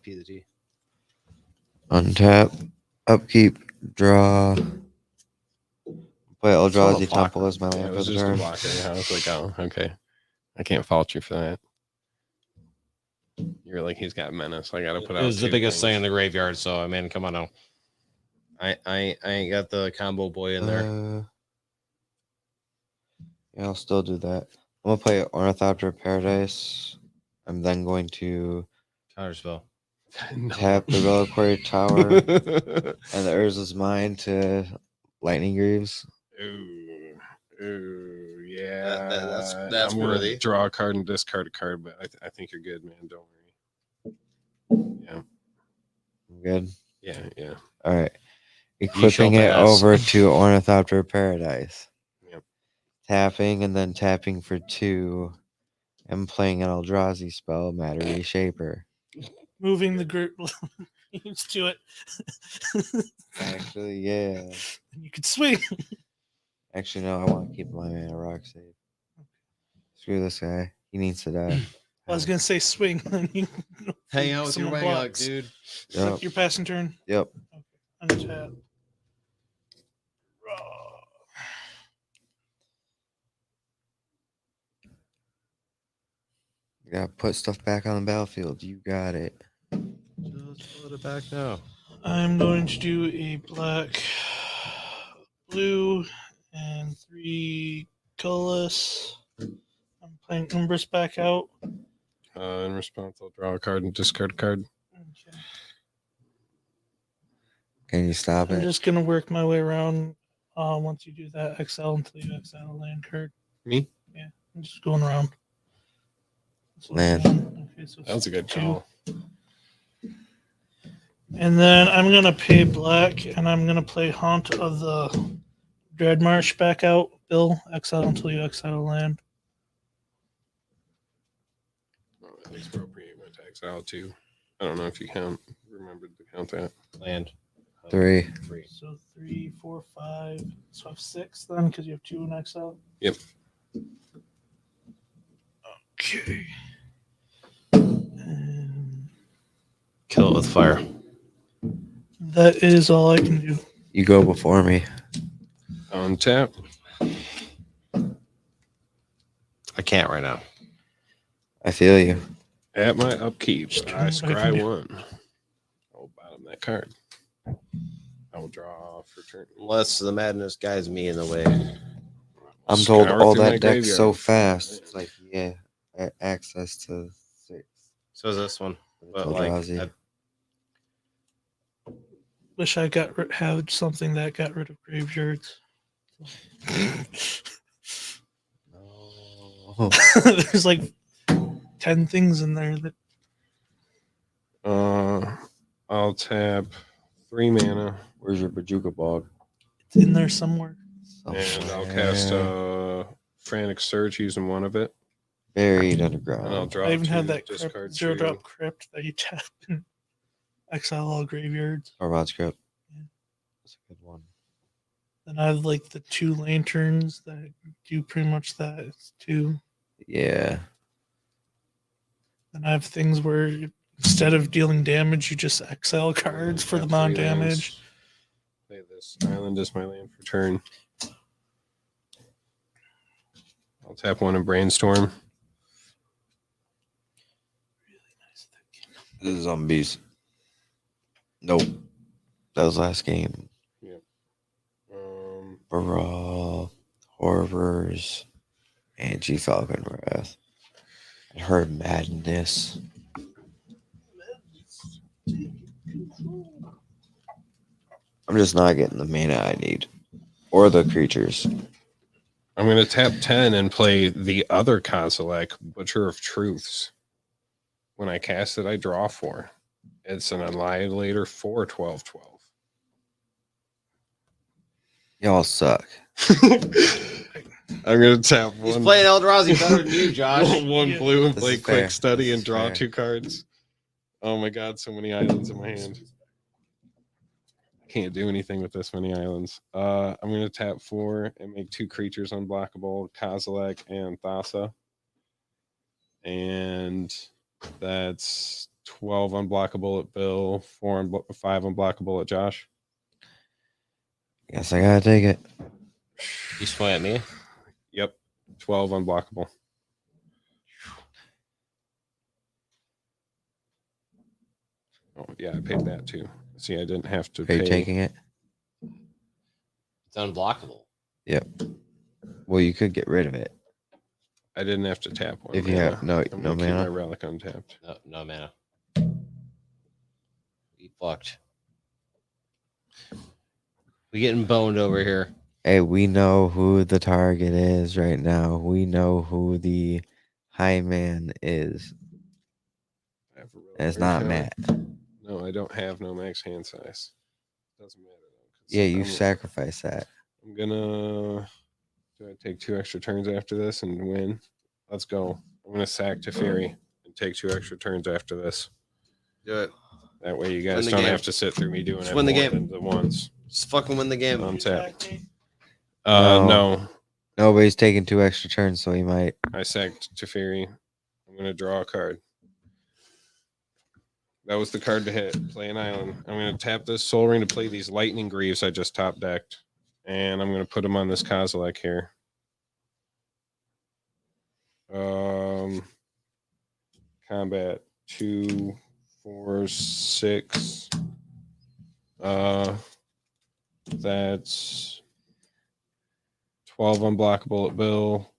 P the T. Untap, upkeep, draw. Play Eldrazi It's all a Temple as my Yeah, land it for was the just a turn. blocker. I was like, oh, okay. I can't fault you for that. You're like, he's got menace. I got to put out. It was the 2 biggest thing in things. the graveyard, so I mean, come on now. I ain't got the combo boy in there. Yeah, I'll still do that. I'm gonna play Ornithopter Paradise. I'm then going to Counterspell. No. tap the Reliquary Tower and the Urza's Mine to Lightning Greaves. Ooh, yeah. That's I'm gonna worthy. draw a card and discard a card, but I think you're good, man. Don't worry. Yeah, I'm good. yeah. All right. You shall Equipping it pass. over to Ornithopter Paradise. Yep. Tapping and then tapping for 2 I'm playing an Eldrazi spell, Matter Reshaper. Moving the group used to it. Actually, yeah. And you could swing. Actually, no, I want to keep my mana rock safe. Screw this guy. He needs to die. I was gonna say swing. And you Hang out with your someone wang blocks. dude. Yep. Your passing turn. Yep. Untap. Raw. You gotta put stuff back on the battlefield. You got it. Just put it back now. I'm going to do a black, blue, and 3 colorless. I'm playing Umbrus back out. In response, I'll draw a card and discard a card. Okay. Can you stop I'm it? just gonna work my way around. Once you do that, exile until you exile a land card. Me? I'm just going around. So Land. Okay, so That was a good 2. call. And then I'm gonna pay black, and I'm gonna play Haunt of the Dreadmarsh back out. Bill, exile until you exile a land. Expropriate went to exile too. I don't know if you remembered to count that. Land. 3. 3. So 3, 4, 5. So I have 6 then, because you have 2 in exile. Yep. Okay. And Kill it with fire. that is all I can do. You go before me. Untap. I can't right now. I feel you. At my upkeep, Just I turn it back scry into- 1. I'll bottom that card. I will draw for turn. Unless the madness guides me in the way. I'm told Scour all through my that deck's so graveyard. fast. It's like, yeah, access to 6. So is this one. But It's like, Eldrazi. Wish I had something that got rid of graveyards. No. There's like 10 things in there that I'll tap 3 mana Where's your Bajuka Bog? it's in there somewhere. and I'll cast Frantic Surge using one of it. Buried And I'll underground. draw I even 2 had that discard zero 2. drop crypt that you tap and exile all graveyards. Tormod script. Yeah. That's a good one. Then I have like the 2 lanterns that do pretty much that. It's 2. Yeah. Then I have things where instead of dealing damage, you just exile cards for the Tap non 3 lands. damage. Play this island as my land for turn. I'll tap 1 and brainstorm. This is zombies. Nope. That was last game. Brawl, Horrors, and G Falcon Wrath. I heard madness. I'm just not getting the mana I need. Or the creatures. I'm going to tap 10 and play the other Kozilek, Butcher of Truths. When I cast it, I draw 4. It's an Annihilator 4/12/12. Y'all suck. I'm going to tap He's 1. playing Eldrazi better than you, Josh. One Yeah. blue and This play is Quick fair. Study This and is draw fair. 2 cards. Oh my god, so many islands in my hand. Can't do anything with this many islands. I'm going to tap 4 and make 2 creatures unblockable, Kozilek and Thassa. And that's 12 unblockable at Bill, 5 unblockable at Josh. Guess I gotta take it. You swing at me? Yep, 12 unblockable. Oh, yeah, I paid that too. See, I didn't have to Are you pay. taking it? It's unblockable. Yep. Well, you could get rid of it. I didn't have to tap 1. If you mana. have no I'm gonna keep my mana. relic untapped. No mana. We fucked. We getting boned over here. Hey, we know who the target is right now. We know who the high man is. I have a relic And it's card not counter. Matt. No, I don't have no max hand size. Doesn't matter though. 'cause Yeah, you I'm- sacrifice that. I'm gonna. Do I take 2 extra turns after this and win? Let's go. I'm I'm going to sack Teferi and take 2 extra turns after this. Do it. That way you Win guys the don't game. have to sit through me doing Just it win the more game. than the once. Just fucking win the game. Um, You tap. attack me? No. Nobody's taking 2 extra turns, so he might. I sacked Teferi. I'm going to draw a card. That was the card to hit. Play an island. I'm going to tap this Soul Ring to play these Lightning Greaves I just top decked. And I'm going to put them on this Kozilek here. Combat 2, 4, 6. That's 12 unblockable at Bill.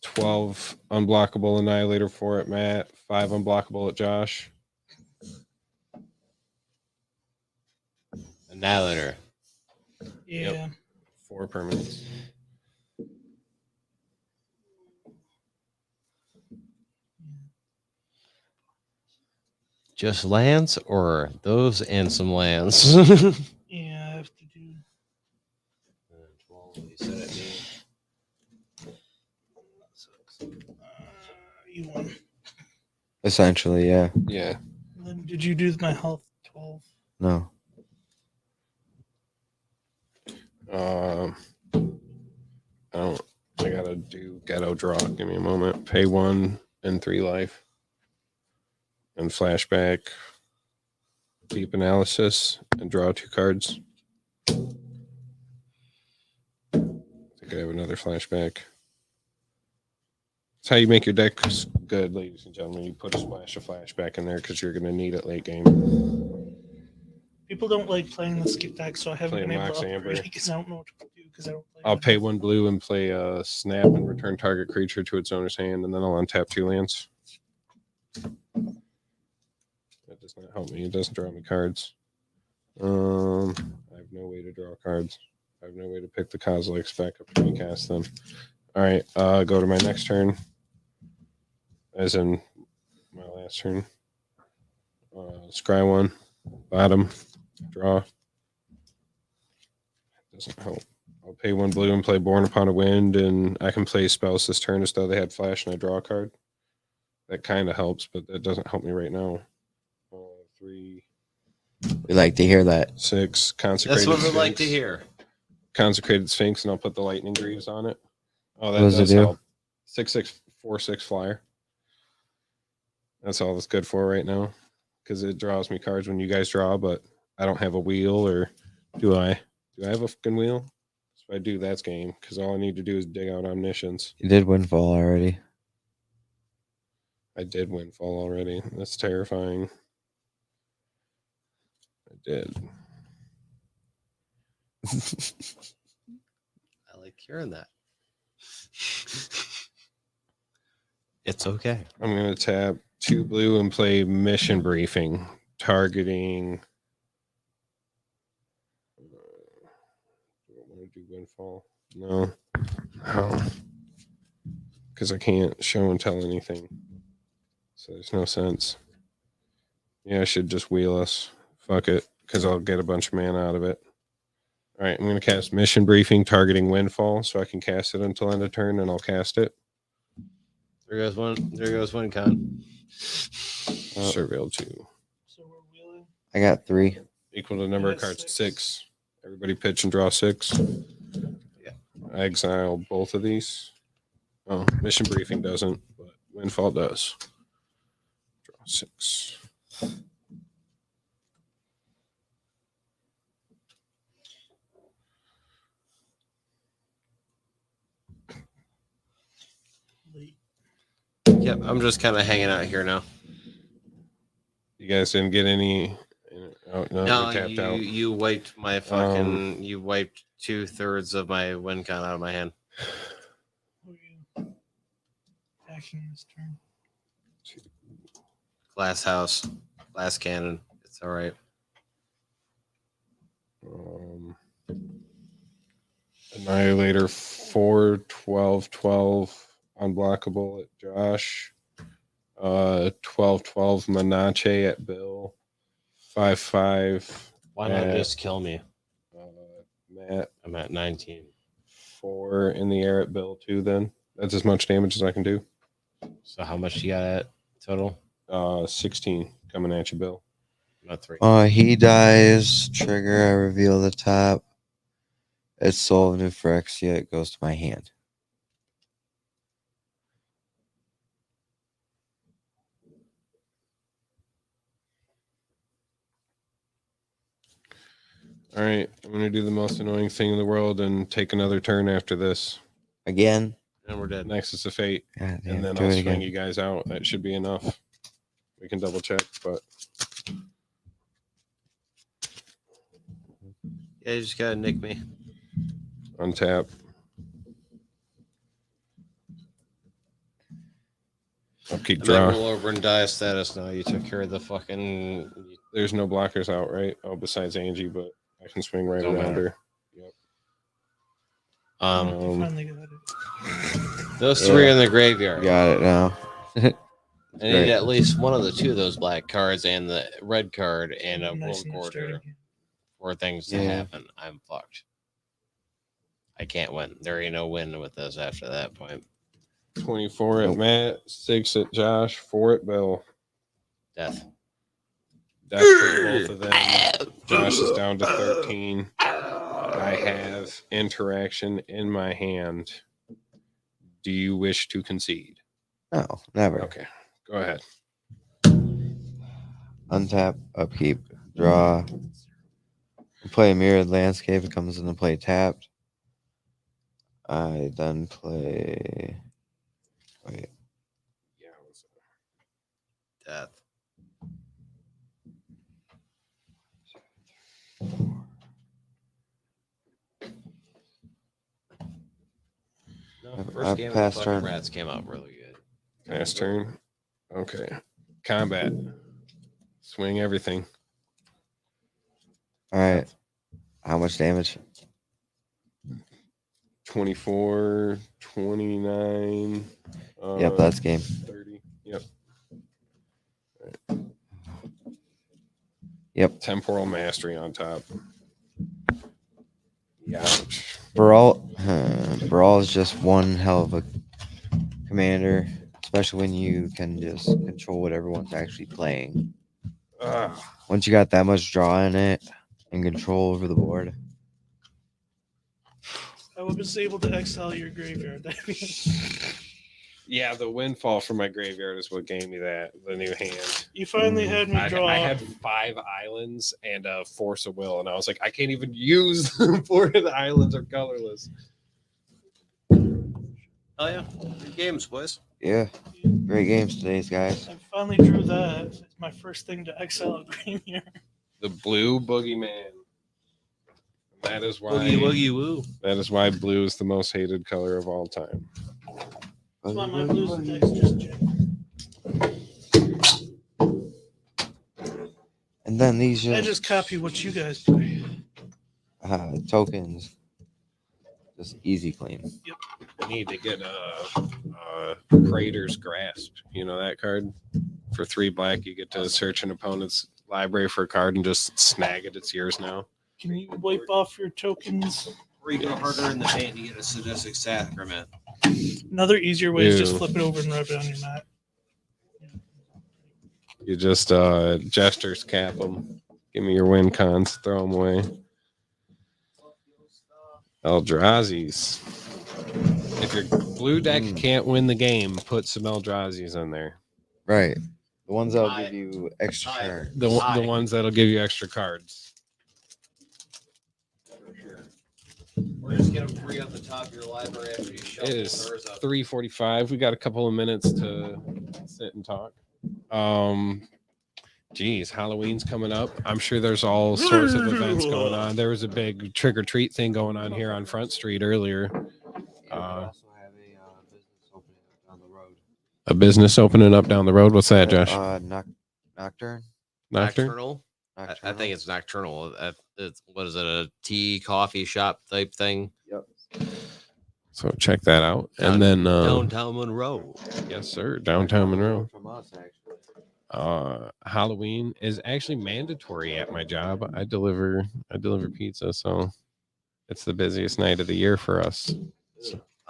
12 unblockable Annihilator for it, Matt. 5 unblockable at Josh. Annihilator. Yeah. 4 permanents. Just lands or those and some lands? Yeah, I have to do. 12, you said it me. You won. Essentially, yeah. Yeah. And then did you do my health 12? No. I gotta do ghetto draw. Give me a moment. Pay 1 and 3 life. And flashback. Deep analysis and draw 2 cards. I think I have another flashback. That's how you make your deck good, ladies and gentlemen. You put a splash of flashback in there because you're gonna need it late game. People don't like playing the skip deck, so I haven't Playing been able Mox to upgrade Amber. because I don't know what to do because I don't play. I'll with pay it. 1 blue and play a snap and return target creature to its owner's hand, and then I'll untap 2 lands. That does not help me. It doesn't draw me cards. I have no way to draw cards. I have no way to pick the Kozileks back up to recast them. All right, go to my next turn. As in my last turn. Scry 1, bottom, draw. Doesn't help. I'll pay 1 blue and play Born Upon a Wind, and I can play spells this turn as though they had flash and I draw a card. That kind of helps, but that doesn't help me right now. 3, We like to hear that. 6, Consecrated That's what we like to Sphinx. hear. Consecrated Sphinx, and I'll put the Lightning Greaves on it. Oh, that What does it does do? help. 6/6, 4/6 flyer. That's all it's good for right now, because it draws me cards when you guys draw, but I don't have a wheel, or do I? Do I have a fucking wheel? If I do, that's game, because all I need to do is dig out Omniscience. You did Windfall already. I did Windfall already. That's terrifying. I did. I like hearing that. It's okay. I'm going to tap 2 blue and play Mission Briefing, targeting. Do I want to do Windfall? No. No. Because I can't show and tell anything. So there's no sense. Yeah, I should just wheel us. Fuck it. Because I'll get a bunch of mana out of it. All right, I'm going to cast Mission Briefing, targeting Windfall, so I can cast it until end of turn, and I'll cast it. There goes one. There goes one con. Surveil 2. So we're wheeling. I got 3. Equal to the number of Yeah, cards, 6. 6. Everybody pitch and draw 6. Yeah. I exile both of these. Oh, Mission Briefing doesn't, but Windfall does. Draw 6. Late. Yep, I'm just kind of hanging out here now. You guys didn't get any. Oh, no, No, we tapped out. you wiped my fucking. You wiped 2/3 of my win con out of my hand. Who are you attacking this turn? Glass house, glass cannon. It's all right. Annihilator 4, 12, 12. Unblockable at Josh. 12, 12. Manache at Bill. 5, 5. Why not Yeah. just kill me? Matt. I'm at 19. 4 in the air at Bill, too, then. That's as much damage as I can do. So how much you got at total? 16 coming at you, Bill. Not 3. He dies. Trigger. I reveal the top. It's Soul of New Phyrexia. It goes to my hand. All right, I'm gonna do the most annoying thing in the world and take another turn after this. Again. And we're dead. Nexus of Fate, God damn, and then do I'll it swing again. you guys out. That should be enough. We can double check, but Yeah, you just gotta nick me. untap. Upkeep I might draw. roll over and die a status now. You took care of the fucking. There's no blockers out, right? Oh, besides Angie, but I can swing right Don't around matter. her. Um, Finally got it. those Yeah. 3 in the graveyard. Got it now. I need at least one of the 2 of those black cards and the red card and a Nice world and quarter starting. for things to Yeah. happen. I'm fucked. I can't win. There ain't no win with this after that point. 24 at Nope. Matt, 6 at Josh, 4 at Bill. Death. Death for both of them. Josh is down to 13. I have interaction in my hand. Do you wish to concede? No, never. Okay, go ahead. Untap, upkeep, draw. Play a mirrored landscape. It comes into play tapped. I then play. Wait. Yeah. Death. No, first game of the pass fucking turn. rats came out really good. Pass turn. Okay. Combat. Swing everything. All right. How much damage? 24, 29. Yep, that's game. 30. Yep. Yep. Temporal mastery on top. Yeah. Brawl is just one hell of a commander, especially when you can just control what everyone's actually playing. Once you got that much draw in it and control over the board. I was able to exile your graveyard. Yeah, the windfall from my graveyard is what gave me that, the new hand. You finally had me draw. I had 5 islands and a Force of Will, and I was like, I can't even use 4 of the islands are colorless. Oh yeah, good games, boys. Yeah. Great games today, guys. I finally drew that. It's my first thing to exile a graveyard. The blue boogeyman. That is why Woogie woogie woo. that is why blue is the most hated color of all time. That's why my blues and decks just jam. And then these I just copy what you guys play. tokens. Just easy clean. I need to get a Crater's Grasp. You know that card? For 3 black, you get to search an opponent's library for a card and just snag it. It's yours now. Can you wipe off your tokens? Or you go harder in the paint to get a sadistic sacrament. Another easier way is just Ew. flip it over and rub it on your mat. You just gestures cap them. Give me your win cons. Throw them away. Eldrazi's. If your blue deck can't win the game, put some Eldrazi's in there. Right. The ones that'll give you extra turn. The ones that'll give you extra cards. We're just gonna free up the top of your library after you shut It the is doors up. 3:45. We got a couple of minutes to sit and talk. Geez, Halloween's coming up. I'm sure there's all sorts of events going on. There was a big trick or treat thing going on here on Front Street earlier. We also have a business opening up down the road. A business opening up down the road. What's that, Josh? Nocturne. Nocturnal. I Nocturnal. think it's nocturnal. It's what is it? A tea coffee shop type thing. Yep. So check that out. And then Downtown Monroe. yes, sir, downtown Monroe. From us, actually. Halloween is actually mandatory at my job. I deliver pizza, so it's the busiest night of the year for us.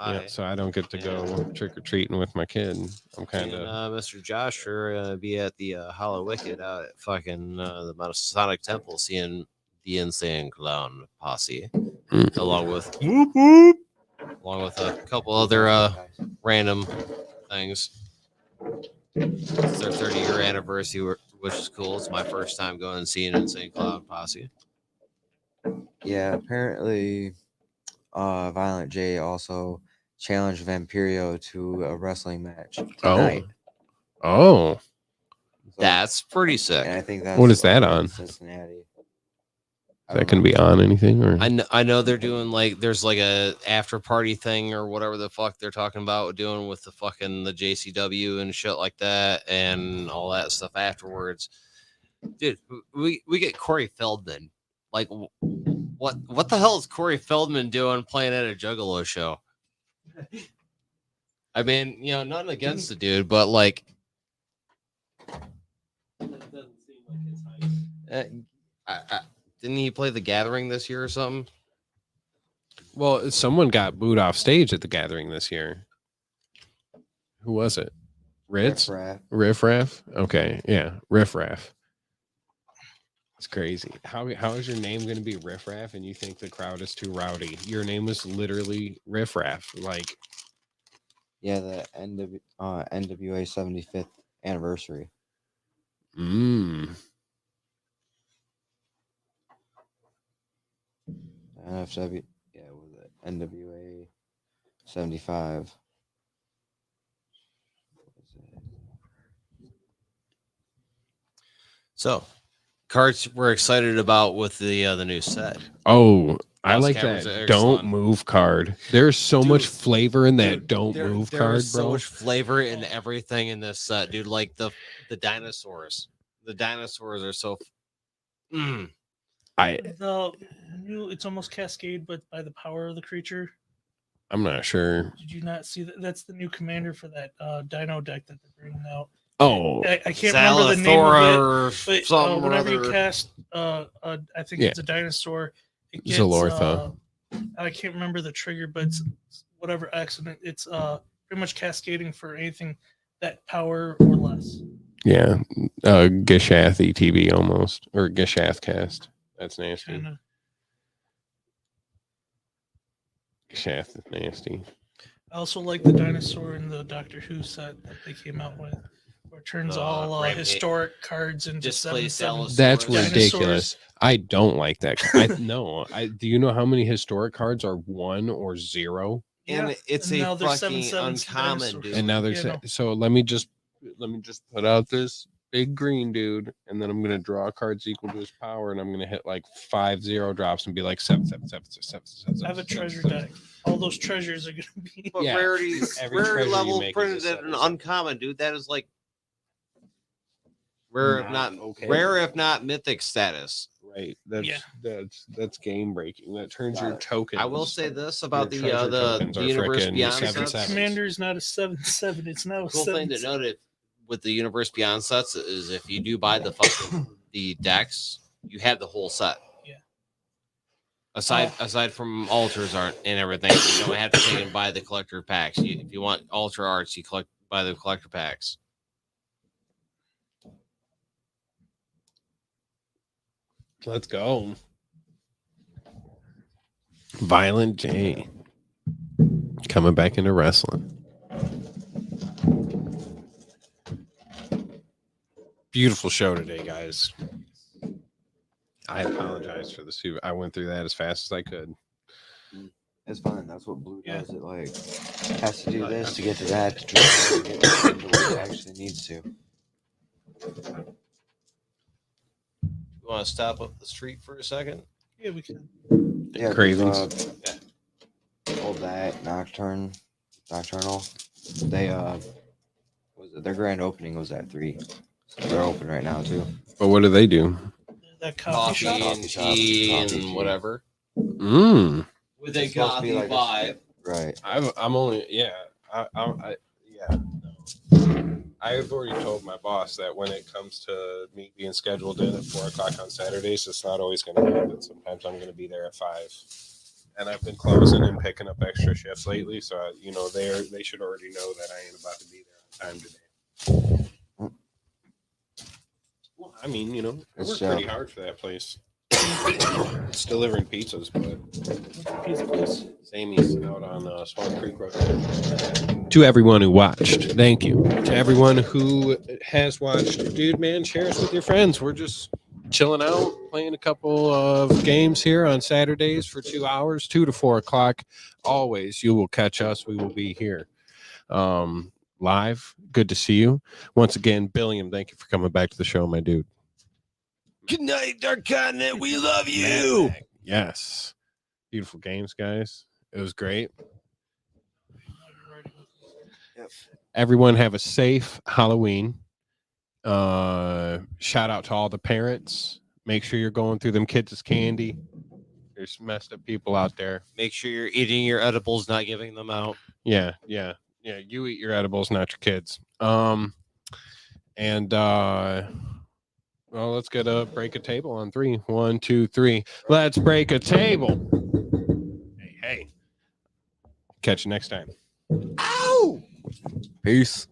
Yeah, so I don't get to go trick or treating with my kid. I'm kind And of. Mr. Josh are be at the Hollow Wicked out at fucking the Masonic Temple, seeing the Insane Clown Posse, along with a couple other random things. It's their 30-year anniversary, which is cool. It's my first time going and seeing Insane Clown Posse. Yeah, apparently, Violent J also challenged Vampirio to a wrestling match tonight. Oh, So- That's pretty sick. and I think that's What is that over in on? Cincinnati. is that can be on anything or? I know they're doing like there's like a after party thing or whatever the fuck they're talking about doing with the fucking the JCW and shit like that and all that stuff afterwards. Dude, we get Corey Feldman. Like what the hell is Corey Feldman doing playing at a Juggalo show? I mean, you know, nothing against the dude, but like that doesn't seem like his height. Didn't he play The Gathering this year or something? Well, someone got booed off stage at the Gathering this year. Who was it? Ritz? Riff Raff? Okay, yeah, Riff Raff. It's crazy. How is your name going to be Riff Raff and you think the crowd is too rowdy? Your name is literally Riff Raff. Like, Yeah, the NWA 75th anniversary. NFW, yeah, what was it? NWA 75. So, cards we're excited about with the new set. oh, I Lost like Cameras that are don't excellent. move card. There's so much Dude, flavor in that don't move there card, is so bro. much flavor in everything in this set, dude. Like the dinosaurs. The dinosaurs are so. The new, it's almost Cascade, but by the power of the creature. I'm not sure. Did you not see that? That's the new commander for that Dino deck that they're bringing out. Oh, I can't remember the name of Zalathora it, but something or whenever you other. cast, I think Yeah. it's a dinosaur. It gets, Zalortha. I can't remember the trigger, but it's whatever accident. It's pretty much cascading for anything that power or less. yeah, Gishath ETB almost, or Gishath cast. That's nasty. Kinda. Gishath is nasty. I also like the dinosaur in the Doctor Who set that they came out with, where it turns all historic cards into Displaced 7/7. Allosaurus. That's Dinosaurs. ridiculous. I don't like that. Do you know how many historic cards are 1 or 0? And Yeah, it's and a now there's fucking 7/7 uncommon, dinosaurs. dude. And now there's Yeah, no. so let me just put out this big green dude, and then I'm gonna draw cards equal to his power, and I'm gonna hit like 5 0 drops and be like 7 7 7 7 7. I have a treasure deck. All those treasures are gonna be. But Yeah, rarities, every rarity treasure you level make is printed a at an 7/7. uncommon, dude. That is like rare, if not mythic status. Right. That's Yeah. that's game breaking. That turns your tokens. I will say this about Your the treasure tokens are Universe frickin' Beyond 7/7. sets. Commander is not a 7/7. It's now a Cool thing to 7/7. note it with the Universe Beyond sets is if you do buy the fucking the decks, you have the whole set. Yeah. Aside from altars art and everything, you don't have to take and buy the collector packs. If you want altar arts, you buy the collector packs. Let's go. Violent J coming back into wrestling. Beautiful show today, guys. I apologize for the soup. I went through that as fast as I could. It's fine. That's what blue Yeah. does. It like has to do this to get to that to draw to get to what it actually needs to. You want to stop up the street for a second? Yeah, we can. Yeah, Cravens. Hold that nocturnal. They their grand opening was at 3. So they're open right now too. But what do they do? That coffee Coffee shop. and shop, tea coffee, and tea. whatever. Mm. With a It's supposed to be gothy like vibe. Right. I'm only I've already told my boss that when it comes to me being scheduled in at 4 o'clock on Saturdays, it's not always going to happen. Sometimes I'm going to be there at 5. and I've been closing and picking up extra shifts lately. So they should already know that I ain't about to be there on time today. Well, I mean, I Good work job. pretty hard for that place. It's delivering pizzas, but Pizza place. Sammy's out on Swan Creek Road. To everyone who watched, thank you. To everyone who has watched, dude, man, share us with your friends. We're just chilling out, playing a couple of games here on Saturdays for 2 hours, 2 to 4 o'clock. Always, you will catch us. We will be here live. Good to see you once again, Billiam. Thank you for coming back to the show, my dude. Good night, Dark Continent. We love Matt, yes, beautiful games, guys. It was great. Everyone have a safe Halloween. Shout out to all the parents. Make sure you're going through them kids' candy. There's messed up people out there. Make sure you're eating your edibles, not giving them out. Yeah. You eat your edibles, not your kids. Well, let's get a break a table on 3. 1, 2, 3. Let's break a table. Hey. Catch you next time. Peace.